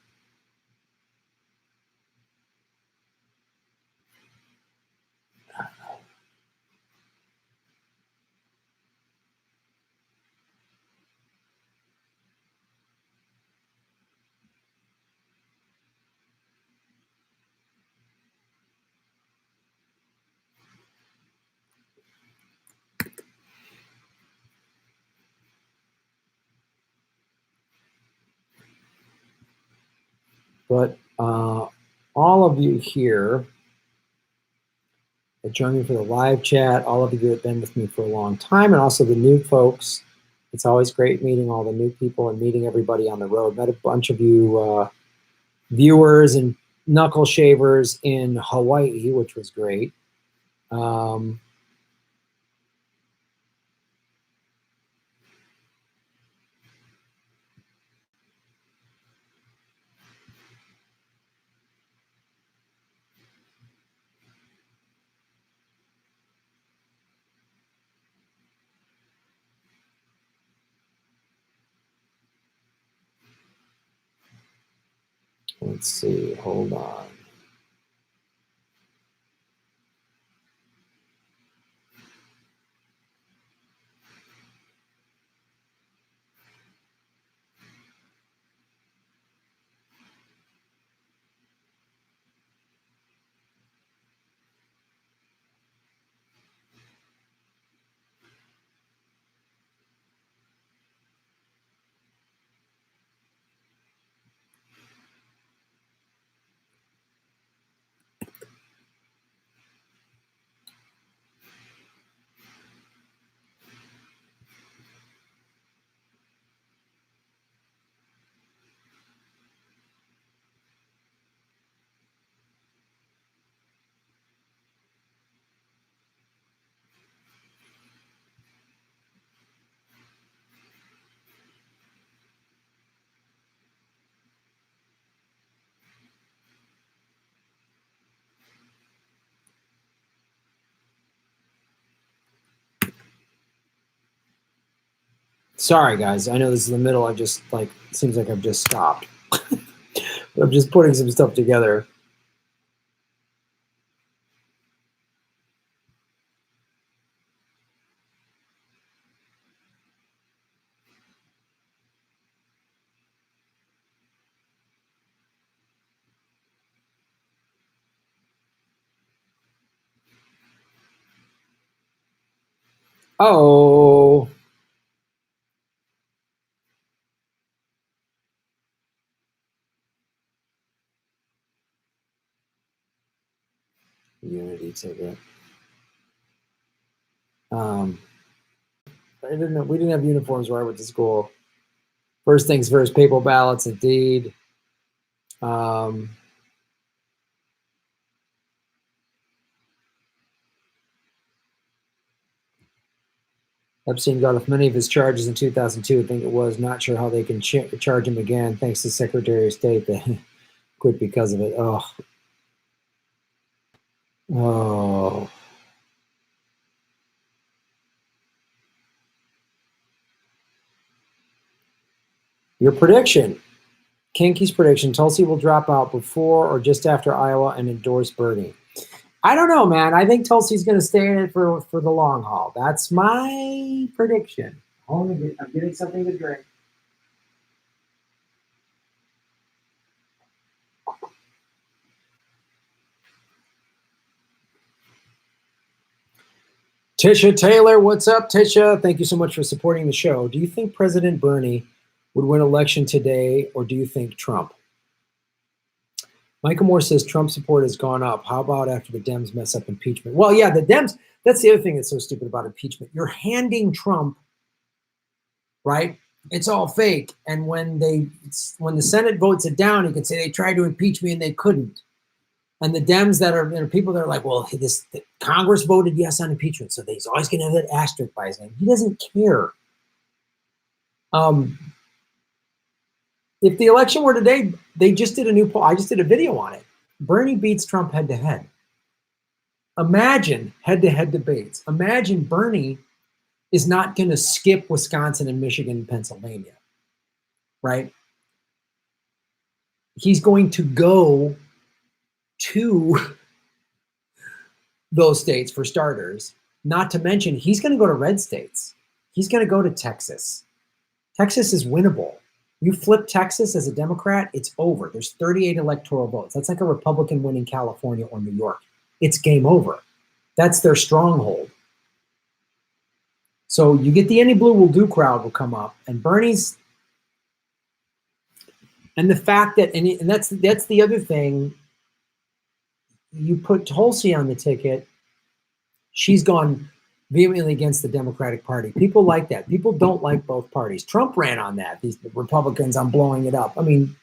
But all of you here that joined me for the live chat, all of you who have been with me for a long time, and also the new folks. It's always great meeting all the new people and meeting everybody on the road. Met a bunch of you viewers and knuckle shavers in Hawaii, which was great. Let's see, hold on. Sorry, guys. I know this is the middle. I just like seems like I've just stopped. I'm just putting some stuff together. Oh. Unity ticket. We didn't have uniforms where I went to school. First things first, papal ballots, indeed. Epstein got off many of his charges in 2002. I think it was. Not sure how they can charge him again, thanks to Secretary of State that quit because of it. Oh. Your prediction. Kinky's prediction. Tulsi will drop out before or just after Iowa and endorse Bernie. I don't know, man. I think Tulsi's going to stay in it for the long haul. That's my prediction. I'm getting something to drink. Tisha Taylor, what's up, Tisha? Thank you so much for supporting the show. Do you think President Bernie would win election today, or do you think Trump? Michael Moore says Trump support has gone up. How about after the Dems mess up impeachment? Well, yeah, the Dems, that's the other thing that's so stupid about impeachment. You're handing Trump, right? It's all fake. And when the Senate votes it down, you can say they tried to impeach me and they couldn't. And the Dems that are, people that are like, well, the Congress voted yes on impeachment, so he's always going to have that asterisk by his name. He doesn't care. If the election were today, they just did a new poll. I just did a video on it. Bernie beats Trump head to head. Imagine head-to-head debates. Imagine Bernie is not going to skip Wisconsin and Michigan and Pennsylvania, right? He's going to go to those states for starters. Not to mention, he's going to go to red states. He's going to go to Texas. Texas is winnable. You flip Texas as a Democrat, it's over. There's 38 electoral votes. That's like a Republican winning California or New York. It's game over. That's their stronghold. So you get the Any Blue Will Do crowd will come up, and Bernie's, and the fact that, and that's the other thing, you put Tulsi on the ticket, she's gone vehemently against the Democratic Party. People like that. People don't like both parties. Trump ran on that. These Republicans on blowing it up. I mean,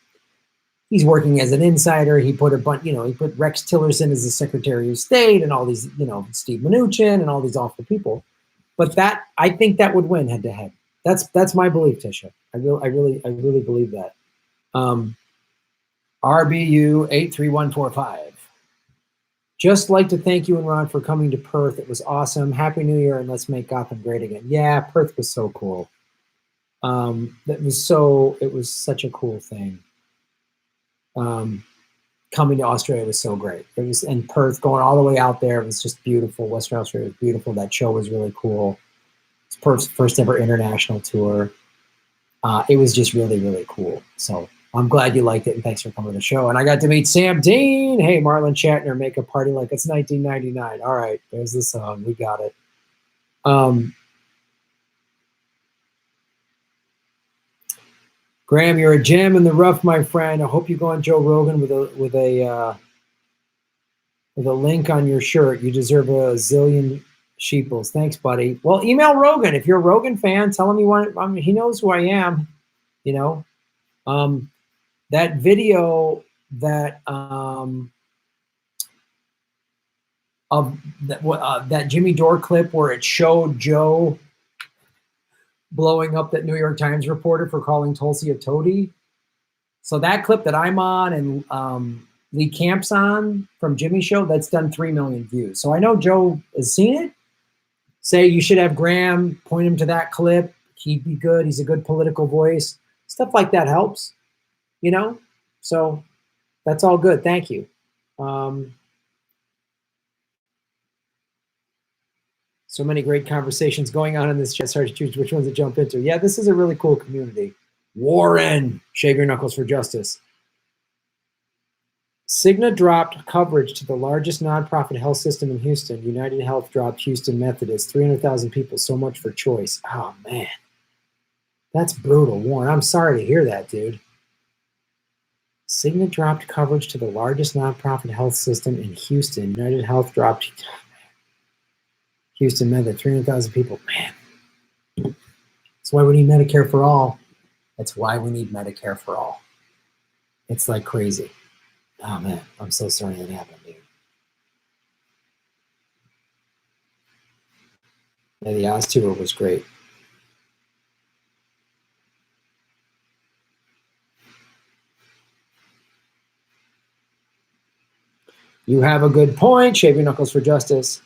he's working as an insider. He put he put Rex Tillerson as the Secretary of State and all these, Steve Mnuchin and all these awful people. But I think that would win head to head. That's my belief, Tisha. I really believe that. RBU 83145. Just like to thank you and Ron for coming to Perth. It was awesome. Happy New Year, and let's make Gotham great again. Yeah, Perth was so cool. It was such a cool thing. Coming to Australia was so great. It was in Perth, going all the way out there. It was just beautiful. Western Australia was beautiful. That show was really cool. It's Perth's first ever international tour. It was just really, really cool. So I'm glad you liked it, and thanks for coming to the show. And I got to meet Sam Dean. Hey, Marlon Shatner, make a party like it's 1999. All right, there's the song. We got it. Graham, you're a gem in the rough, my friend. I hope you go on Joe Rogan with a link on your shirt. You deserve a zillion sheeples. Thanks, buddy. Well, email Rogan if you're a Rogan fan. Tell him you want. I mean, he knows who I am. That video that that Jimmy Dore clip where it showed Joe blowing up that New York Times reporter for calling Tulsi a toady. So that clip that I'm on and Lee Camp's on from Jimmy's show, that's done 3 million views. So I know Joe has seen it. Say you should have Graham point him to that clip. he'd be good. He's a good political voice. Stuff like that helps, you know? So that's all good. Thank you. So many great conversations going on in this chat. Sorry to choose which ones to jump into. Yeah, this is a really cool community. Warren, shave your knuckles for justice. Cigna dropped coverage to the largest nonprofit health system in Houston. United Health dropped Houston Methodist. 300,000 people, so much for choice. Oh, man. That's brutal, Warren. I'm sorry to hear that, dude. Cigna dropped coverage to the largest nonprofit health system in Houston. United Health dropped Houston Methodist. 300,000 people. Man. That's why we need Medicare for all. That's why we need Medicare for all. It's like crazy. Oh, man. I'm so sorry that happened, dude. Yeah, the Oz tour was great. You have a good point. Shave your knuckles for justice.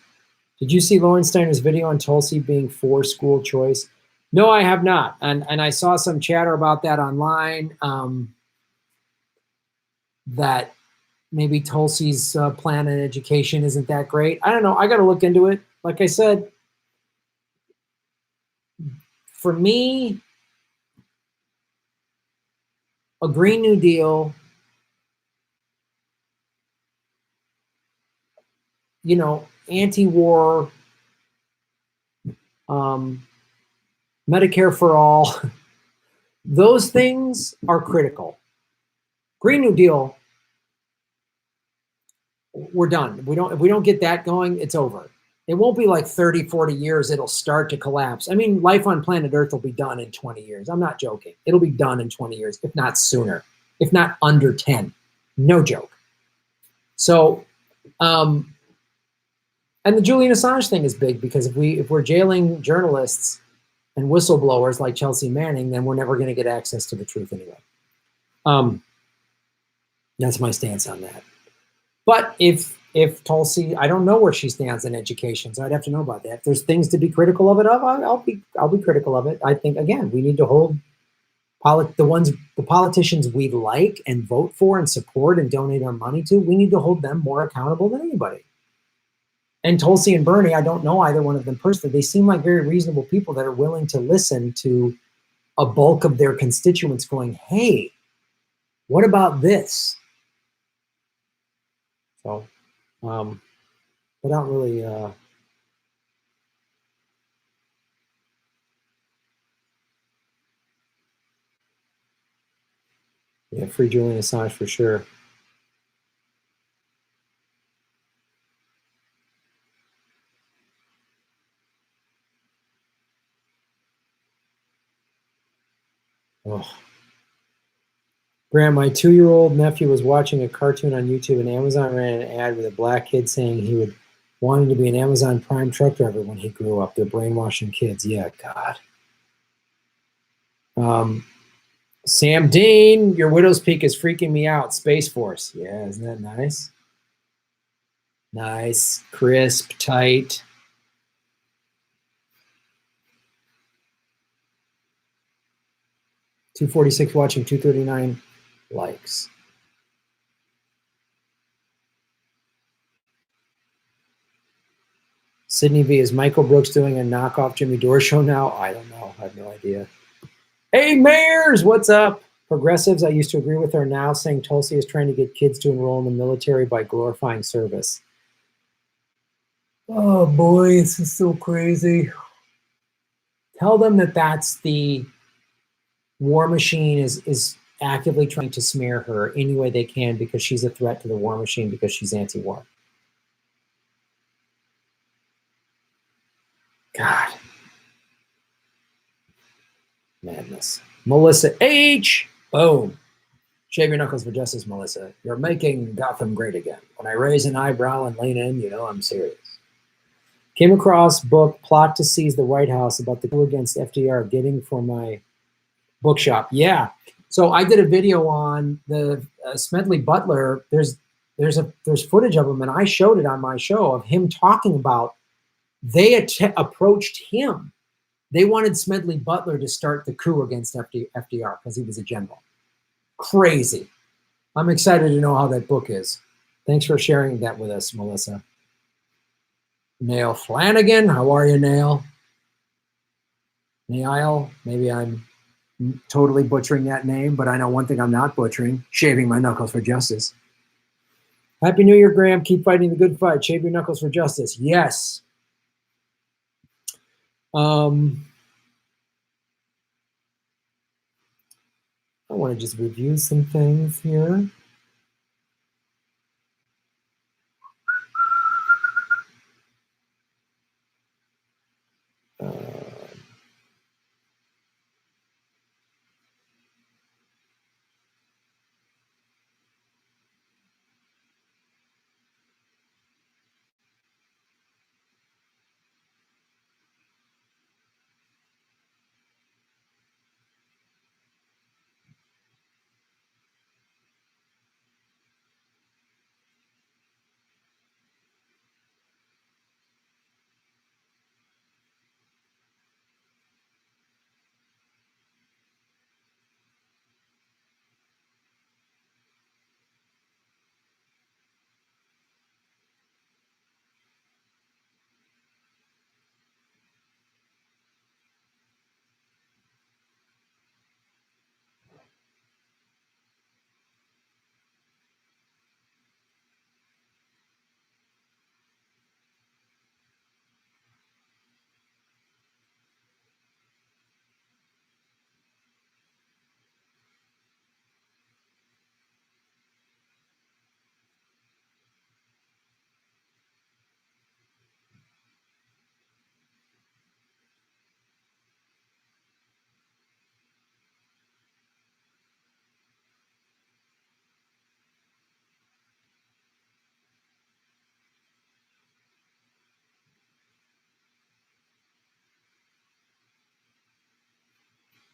Did you see Lauren Steiner's video on Tulsi being for school choice? No, I have not. And I saw some chatter about that online, that maybe Tulsi's plan in education isn't that great. I don't know. I got to look into it. Like I said, for me, a Green New Deal, you know, anti-war, Medicare for all, those things are critical. Green New Deal, we're done. If we don't get that going, it's over. It won't be like 30, 40 years, it'll start to collapse. I mean, life on planet Earth will be done in 20 years. I'm not joking. It'll be done in 20 years, if not sooner, if not under 10. No joke. So, and the Julian Assange thing is big, because if we're jailing journalists and whistleblowers like Chelsea Manning, then we're never going to get access to the truth anyway. That's my stance on that. But if Tulsi, I don't know where she stands in education, so I'd have to know about that. If there's things to be critical of it, I'll be critical of it. I think, again, we need to hold the politicians we like and vote for and support and donate our money to. We need to hold them more accountable than anybody. And Tulsi and Bernie, I don't know either one of them personally. They seem like very reasonable people that are willing to listen to a bulk of their constituents going, hey, what about this? So, but I don't really, yeah, free Julian Assange for sure. Oh. Graham, my 2-year-old nephew was watching a cartoon on YouTube, and Amazon ran an ad with a black kid saying he would wanted to be an Amazon Prime truck driver when he grew up. They're brainwashing kids. Yeah, God. Sam Dean, your widow's peak is freaking me out. Space Force. Yeah, isn't that nice? Nice, crisp, tight. $246 watching, 239 likes. Sydney V, is Michael Brooks doing a knockoff Jimmy Dore show now? I don't know. I have no idea. Hey, Mayors, what's up? Progressives I used to agree with are now saying Tulsi is trying to get kids to enroll in the military by glorifying service. Oh, boy, this is so crazy. Tell them that that's the war machine is actively trying to smear her any way they can because she's a threat to the war machine because she's anti-war. God. Madness. Melissa H. Boom. Shave your knuckles for justice, Melissa. You're making Gotham great again. When I raise an eyebrow and lean in, you know I'm serious. Came across book Plot to Seize the White House about the coup against FDR, getting for my bookshop. Yeah. So I did a video on the Smedley Butler. There's footage of him, and I showed it on my show of him talking about they approached him They wanted Smedley Butler to start the coup against FDR because he was a general. Crazy. I'm excited to know how that book is. Thanks for sharing that with us, Melissa. Nail Flanagan, how are you, Nail? Nail, maybe I'm totally butchering that name, but I know one thing I'm not butchering, shaving my knuckles for justice. Happy New Year, Graham. Keep fighting the good fight. Shave your knuckles for justice. Yes. I want to just review some things here.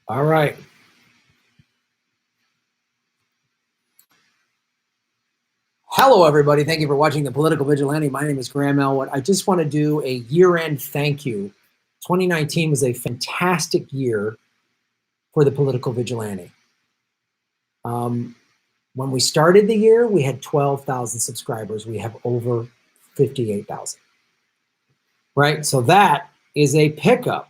All right. Hello, everybody. Thank you for watching The Political Vigilante. My name is Graham Elwood. I just want to do a year-end thank you. 2019 was a fantastic year for The Political Vigilante. When we started the year, we had 12,000 subscribers. We have over 58,000. Right? So that is a pickup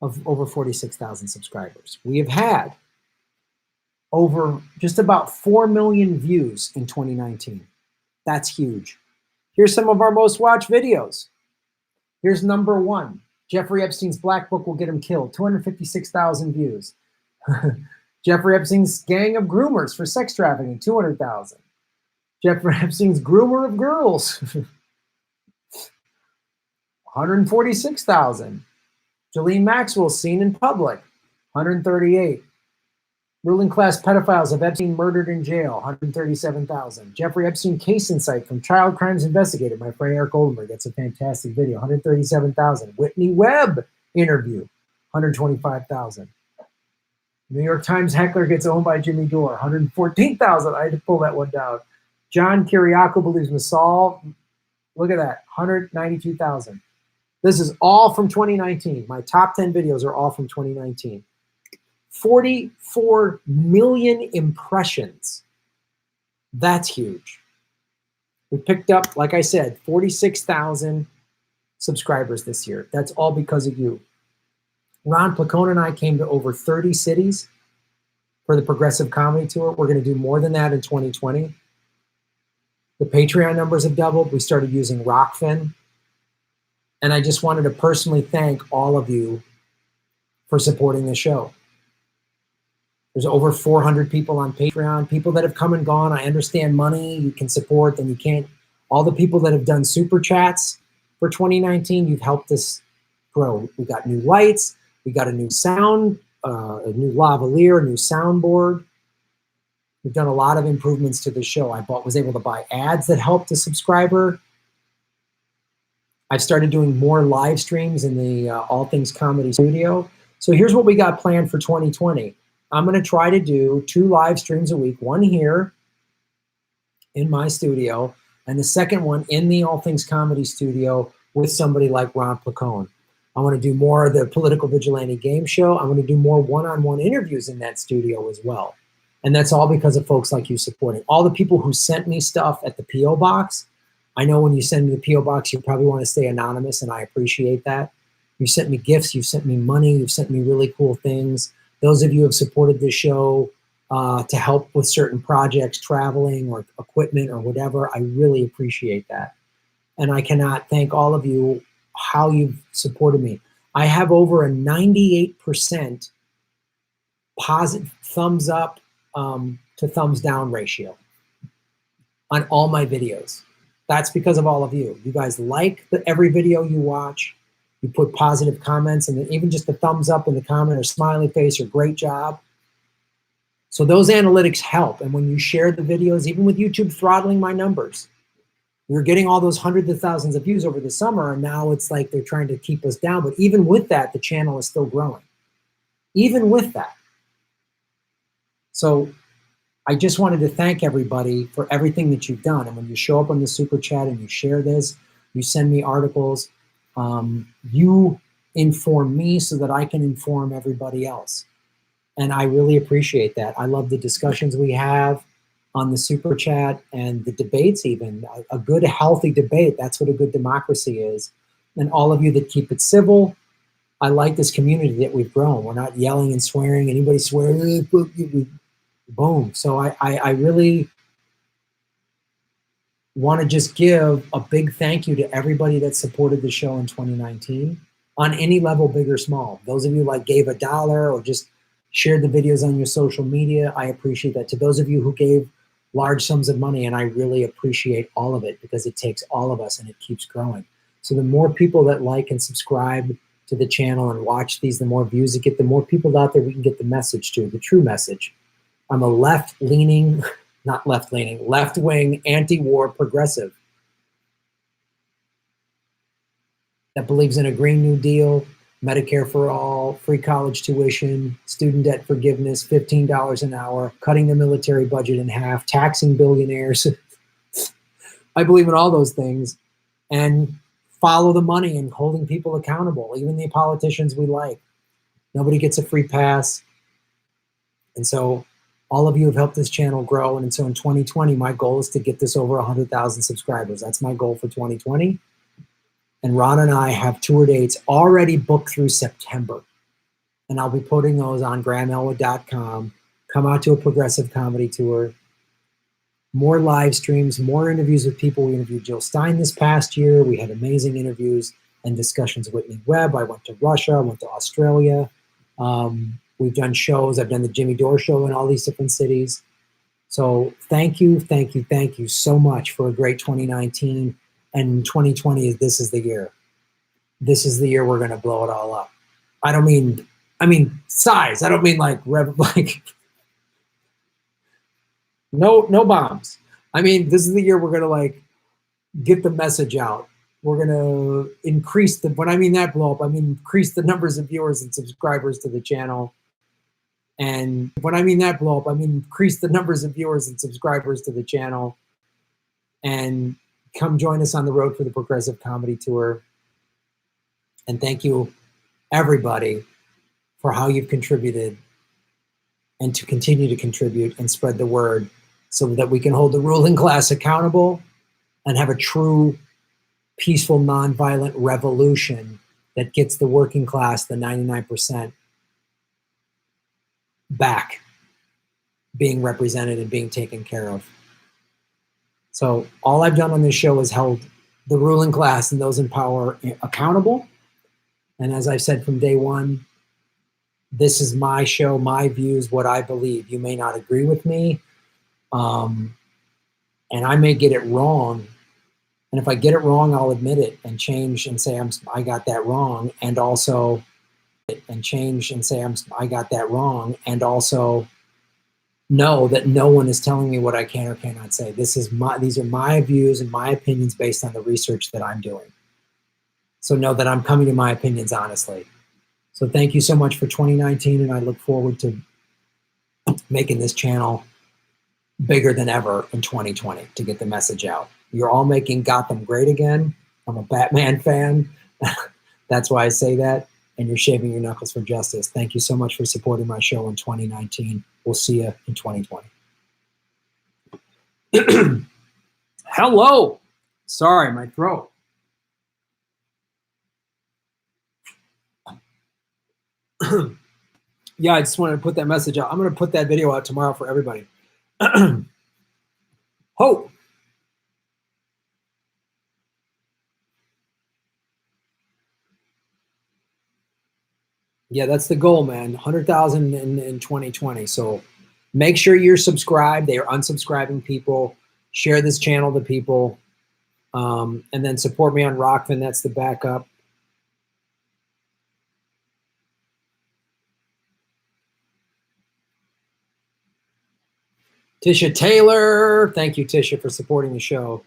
of over 46,000 subscribers. We have had over just about 4 million views in 2019. That's huge. Here's some of our most watched videos. Here's number 1. Jeffrey Epstein's Black Book Will Get Him Killed. 256,000 views. Jeffrey Epstein's Gang of Groomers for Sex Trafficking. 200,000. Jeffrey Epstein's Groomer of Girls. 146,000. Jolene Maxwell's Seen in Public. 138. Ruling Class Pedophiles of Epstein Murdered in Jail, 137,000. Jeffrey Epstein Case Insight from Child Crimes Investigator, my friend Eric Oldenburg. That's a fantastic video, 137,000. Whitney Webb interview, 125,000. New York Times Heckler Gets Owned by Jimmy Dore, 114,000. I had to pull that one down. John Kiriakou Believes Masal, look at that, 192,000. This is all from 2019. My top 10 videos are all from 2019. 44 million impressions. That's huge. We picked up, like I said, 46,000 subscribers this year. That's all because of you. Ron Placone and I came to over 30 cities for the Progressive Comedy Tour. We're going to do more than that in 2020. The Patreon numbers have doubled. We started using Rockfin. And I just wanted to personally thank all of you for supporting the show. There's over 400 people on Patreon, people that have come and gone. I understand money, you can support, then you can't. All the people that have done super chats for 2019, you've helped us grow. We got new lights, we got a new sound, a new lavalier, a new soundboard. We've done a lot of improvements to the show. I was able to buy ads that helped the subscriber. I've started doing more live streams in the All Things Comedy Studio. So here's what we got planned for 2020. I'm going to try to do 2 live streams a week, one here in my studio, and the second one in the All Things Comedy Studio with somebody like Ron Placone. I want to do more of the Political Vigilante game show. I want to do more one-on-one interviews in that studio as well. And that's all because of folks like you supporting. All the people who sent me stuff at the P.O. Box, I know when you send me the P.O. Box, you probably want to stay anonymous, and I appreciate that. You sent me gifts, you sent me money, you've sent me really cool things. Those of you who have supported this show to help with certain projects, traveling or equipment or whatever, I really appreciate that. And I cannot thank all of you how you've supported me. I have over a 98% positive thumbs up to thumbs down ratio on all my videos. That's because of all of you. You guys like every video you watch. You put positive comments, and even just a thumbs up in the comment or smiley face or great job. So those analytics help. And when you share the videos, even with YouTube throttling my numbers, we were getting all those hundreds of thousands of views over the summer, and now it's like they're trying to keep us down. But even with that, the channel is still growing. Even with that. So I just wanted to thank everybody for everything that you've done. And when you show up on the Super Chat and you share this, you send me articles, you inform me so that I can inform everybody else. And I really appreciate that. I love the discussions we have on the Super Chat and the debates even. A good, healthy debate, that's what a good democracy is. And all of you that keep it civil, I like this community that we've grown. We're not yelling and swearing. Anybody swearing, boom. So I really want to just give a big thank you to everybody that supported the show in 2019 on any level, big or small. Those of you like gave $1 or just shared the videos on your social media, I appreciate that. To those of you who gave large sums of money, and I really appreciate all of it because it takes all of us and it keeps growing. So the more people that like and subscribe to the channel and watch these, the more views it get, the more people out there we can get the message to, the true message. I'm a left-leaning, not left-leaning, left-wing, anti-war progressive that believes in a Green New Deal, Medicare for all, free college tuition, student debt forgiveness, $15 an hour, cutting the military budget in half, taxing billionaires. I believe in all those things, and follow the money and holding people accountable, even the politicians we like. Nobody gets a free pass. And so all of you have helped this channel grow. And so in 2020, my goal is to get this over 100,000 subscribers. That's my goal for 2020. And Ron and I have tour dates already booked through September. And I'll be putting those on grahamelwood.com. Come out to a progressive comedy tour. More live streams, more interviews with people. We interviewed Jill Stein this past year. We had amazing interviews and discussions with Whitney Webb. I went to Russia, I went to Australia. We've done shows. I've done the Jimmy Dore show in all these different cities. So thank you so much for a great 2019. And 2020, this is the year. This is the year we're going to blow it all up. I mean size. I don't mean like no bombs. I mean, this is the year we're going to like get the message out. We're going to increase when I mean that blow up, I mean increase the numbers of viewers and subscribers to the channel. And when I mean that blow up, I mean increase the numbers of viewers and subscribers to the channel. And come join us on the road for the Progressive Comedy Tour. And thank you, everybody, for how you've contributed and to continue to contribute and spread the word so that we can hold the ruling class accountable and have a true, peaceful, nonviolent revolution that gets the working class, the 99%, back being represented and being taken care of. So all I've done on this show is held the ruling class and those in power accountable. And as I've said from day one, this is my show, my views, what I believe. You may not agree with me, and I may get it wrong. And if I get it wrong, I'll admit it and change and say I got that wrong, and also change and say I got that wrong, and also know that no one is telling me what I can or cannot say. These are my views and my opinions based on the research that I'm doing. So know that I'm coming to my opinions honestly. So thank you so much for 2019, and I look forward to making this channel bigger than ever in 2020 to get the message out. You're all making Gotham great again. I'm a Batman fan. That's why I say that. And you're shaving your knuckles for justice. Thank you so much for supporting my show in 2019. We'll see you in 2020. Hello. Sorry, my throat. Yeah, I just wanted to put that message out. I'm going to put that video out tomorrow for everybody. Hope. Yeah, that's the goal, man. 100,000 in 2020. So make sure you're subscribed. They are unsubscribing people. Share this channel to people. And then support me on Rockfin. That's the backup. Tisha Taylor. Thank you, Tisha, for supporting the show.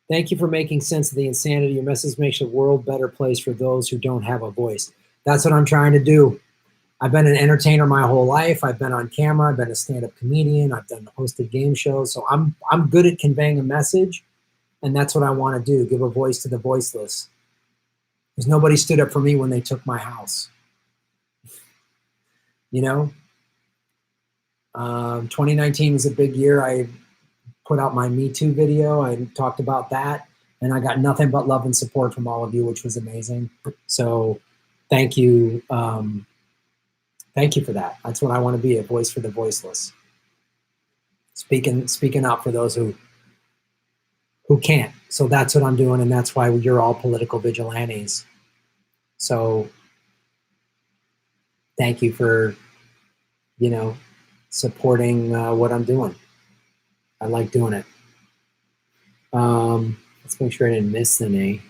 Thank you for making sense of the insanity. Your message makes the world a better place for those who don't have a voice. That's what I'm trying to do. I've been an entertainer my whole life. I've been on camera. I've been a stand-up comedian. I've done hosted game shows. So I'm good at conveying a message, and that's what I want to do, give a voice to the voiceless. Because nobody stood up for me when they took my house. You know? 2019 was a big year. I put out my Me Too video. I talked about that, and I got nothing but love and support from all of you, which was amazing. So thank you. Thank you for that. That's what I want to be, a voice for the voiceless. Speaking out for those who can't. So that's what I'm doing, and that's why you're all political vigilantes. So thank you for, supporting what I'm doing. I like doing it. Let's make sure I didn't miss any.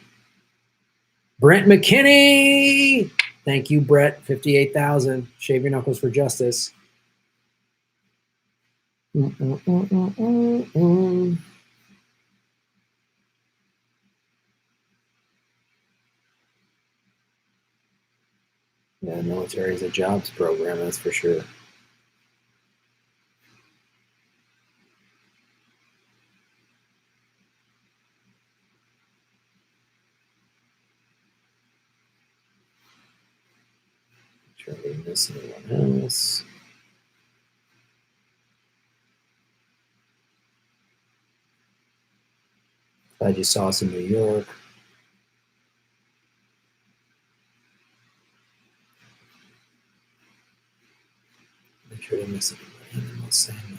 Brent McKinney. Thank you, Brett. 58,000. Shave your knuckles for justice. Yeah, military is a jobs program, that's for sure. Sure I didn't miss anyone else. Glad you saw us in New York. Make sure I didn't miss anybody else saying that.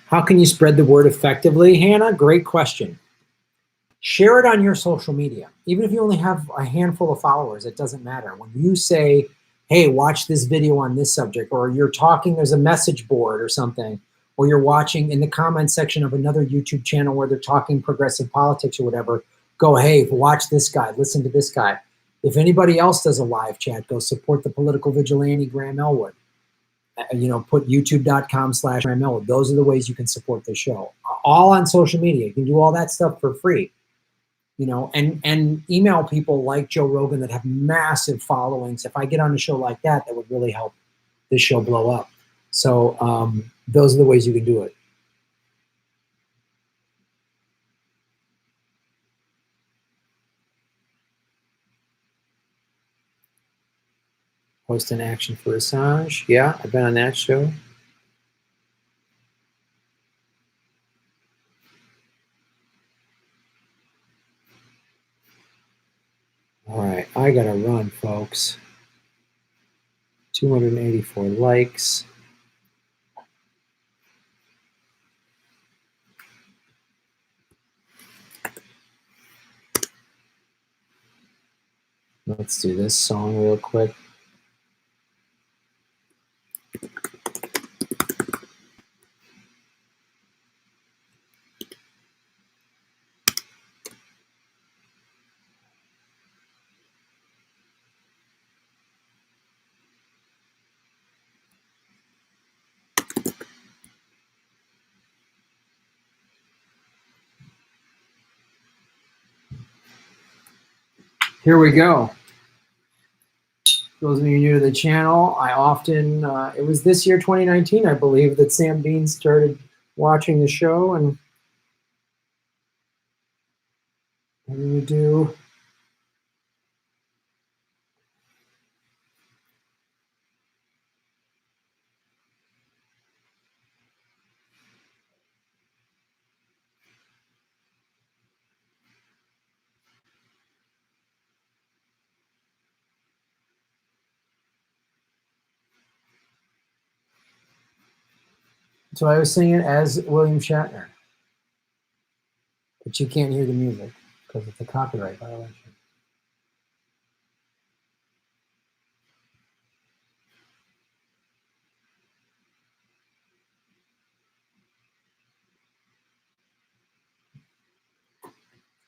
How can you spread the word effectively, Hannah? Great question. Share it on your social media. Even if you only have a handful of followers, it doesn't matter. When you say, hey, watch this video on this subject, or you're talking, there's a message board or something, or you're watching in the comment section of another YouTube channel where they're talking progressive politics or whatever, go, hey, watch this guy, listen to this guy. If anybody else does a live chat, go support the political vigilante Graham Elwood. Put youtube.com/Graham Elwood. Those are the ways you can support the show. All on social media. You can do all that stuff for free. And email people like Joe Rogan that have massive followings. If I get on a show like that, that would really help this show blow up. So those are the ways you can do it. Host an action for Assange. Yeah, I've been on that show. All right, I gotta run, folks. 284 likes. Let's do this song real quick. here we go. Those of you new to the channel, I often, it was this year, 2019, I believe, that Sam Bean started watching the show, and we do. So I was singing as William Shatner, but you can't hear the music because it's a copyright violation.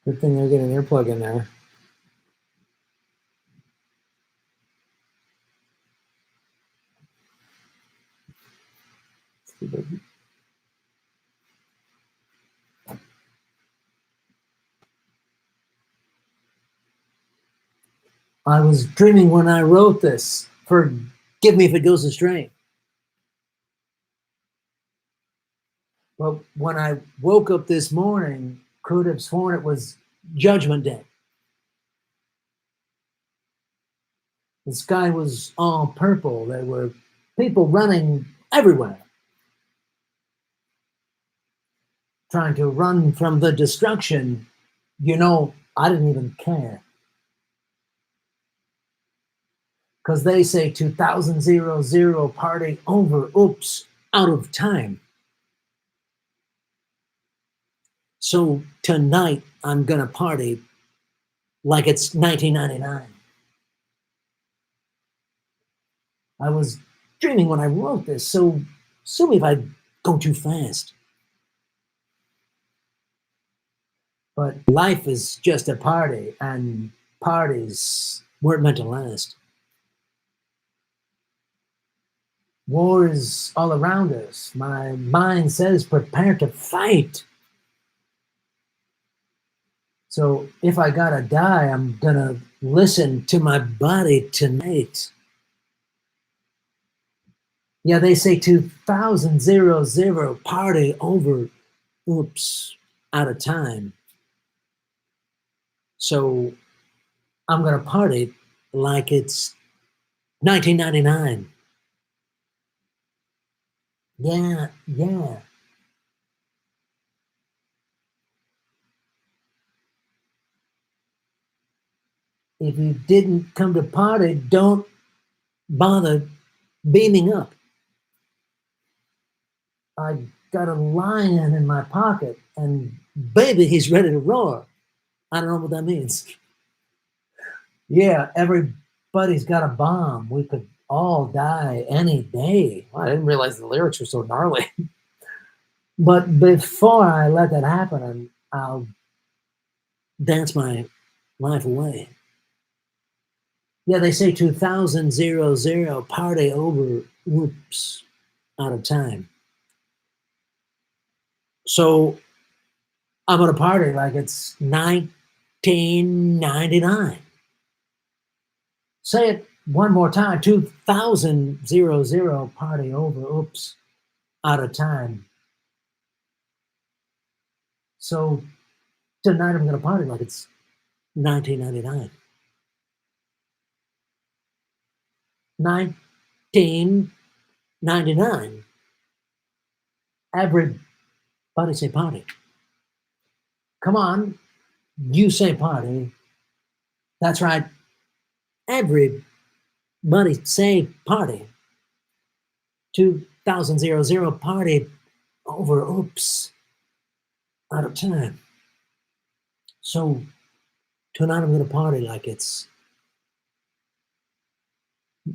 Good thing they're getting an earplug in there. I was dreaming when I wrote this. Forgive me if it goes astray. But when I woke up this morning, could have sworn it was Judgment Day. The sky was all purple. There were people running everywhere, trying to run from the destruction. You know, I didn't even care. Because they say 2000 party over. Oops, out of time. So tonight I'm gonna party like it's 1999. I was dreaming when I wrote this, so sue me if I go too fast. But life is just a party, and parties weren't meant to last. War is all around us. My mind says prepare to fight. So if I gotta die, I'm gonna listen to my body tonight. Yeah, they say 2000 party over. Oops, out of time. So I'm gonna party like it's 1999. Yeah. If you didn't come to party, don't bother beaming up. I got a lion in my pocket, and baby, he's ready to roar. I don't know what that means. Yeah, everybody's got a bomb. We could all die any day. Well, I didn't realize the lyrics were so gnarly. But before I let that happen, I'll dance my life away. Yeah, they say 2000 party over. Oops, out of time. So I'm gonna party like it's 1999. Say it one more time. 2000 party over. Oops, out of time. So tonight I'm gonna party like it's 1999. 1999. Everybody say party. Come on, you say party. That's right. Everybody say party. 2000 party over. Oops, out of time. So tonight I'm gonna party like it's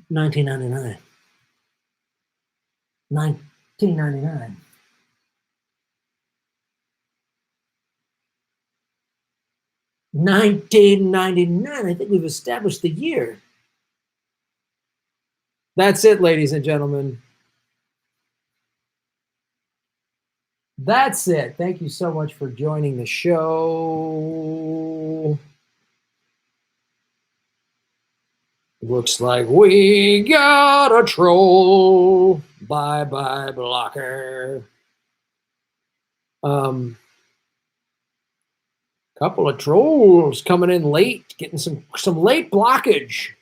1999. 1999. 1999. I think we've established the year. That's it, ladies and gentlemen. That's it. Thank you so much for joining the show. Looks like we got a troll. Bye-bye, blocker. Couple of trolls coming in late, getting some late blockage.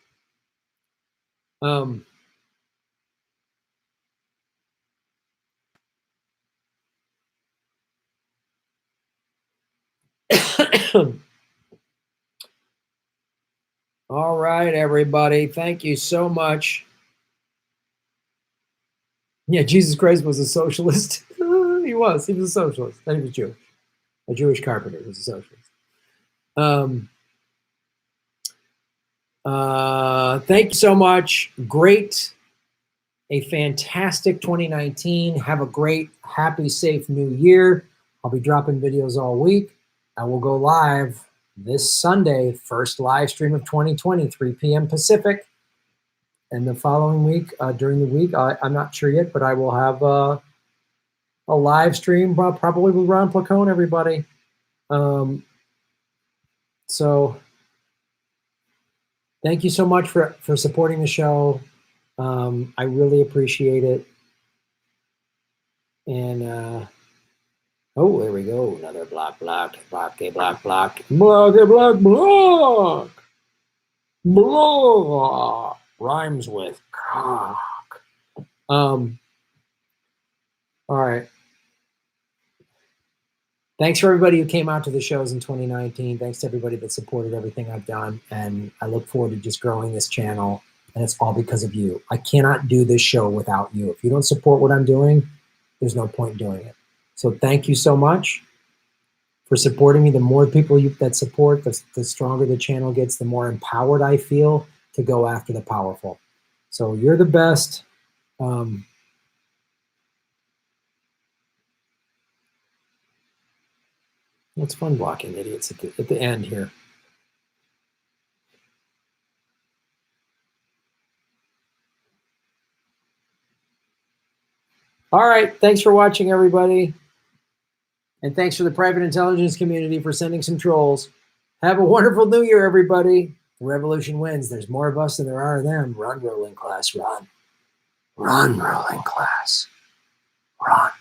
All right, everybody. Thank you so much. Yeah, Jesus Christ was a socialist. He was a socialist. Then he was Jewish. A Jewish carpenter was a socialist. Thank you so much. Great. A fantastic 2019. Have a great, happy, safe new year. I'll be dropping videos all week. I will go live this Sunday, first live stream of 2020, 3 p.m. Pacific. And the following week, during the week, I'm not sure yet, but I will have a live stream, probably with Ron Placone, everybody. So thank you so much for supporting the show. I really appreciate it. And oh, there we go. Another block. Rhymes with cock. All right. Thanks for everybody who came out to the shows in 2019. Thanks to everybody that supported everything I've done. And I look forward to just growing this channel. And it's all because of you. I cannot do this show without you. If you don't support what I'm doing, there's no point in doing it. So thank you so much for supporting me. The more people that support, the stronger the channel gets, the more empowered I feel to go after the powerful. So you're the best. It's fun blocking idiots at the end here. All right. Thanks for watching, everybody. And thanks for the private intelligence community for sending some trolls. Have a wonderful new year, everybody. The revolution wins. There's more of us than there are of them. Run, ruling class, run. Run, ruling class. Run.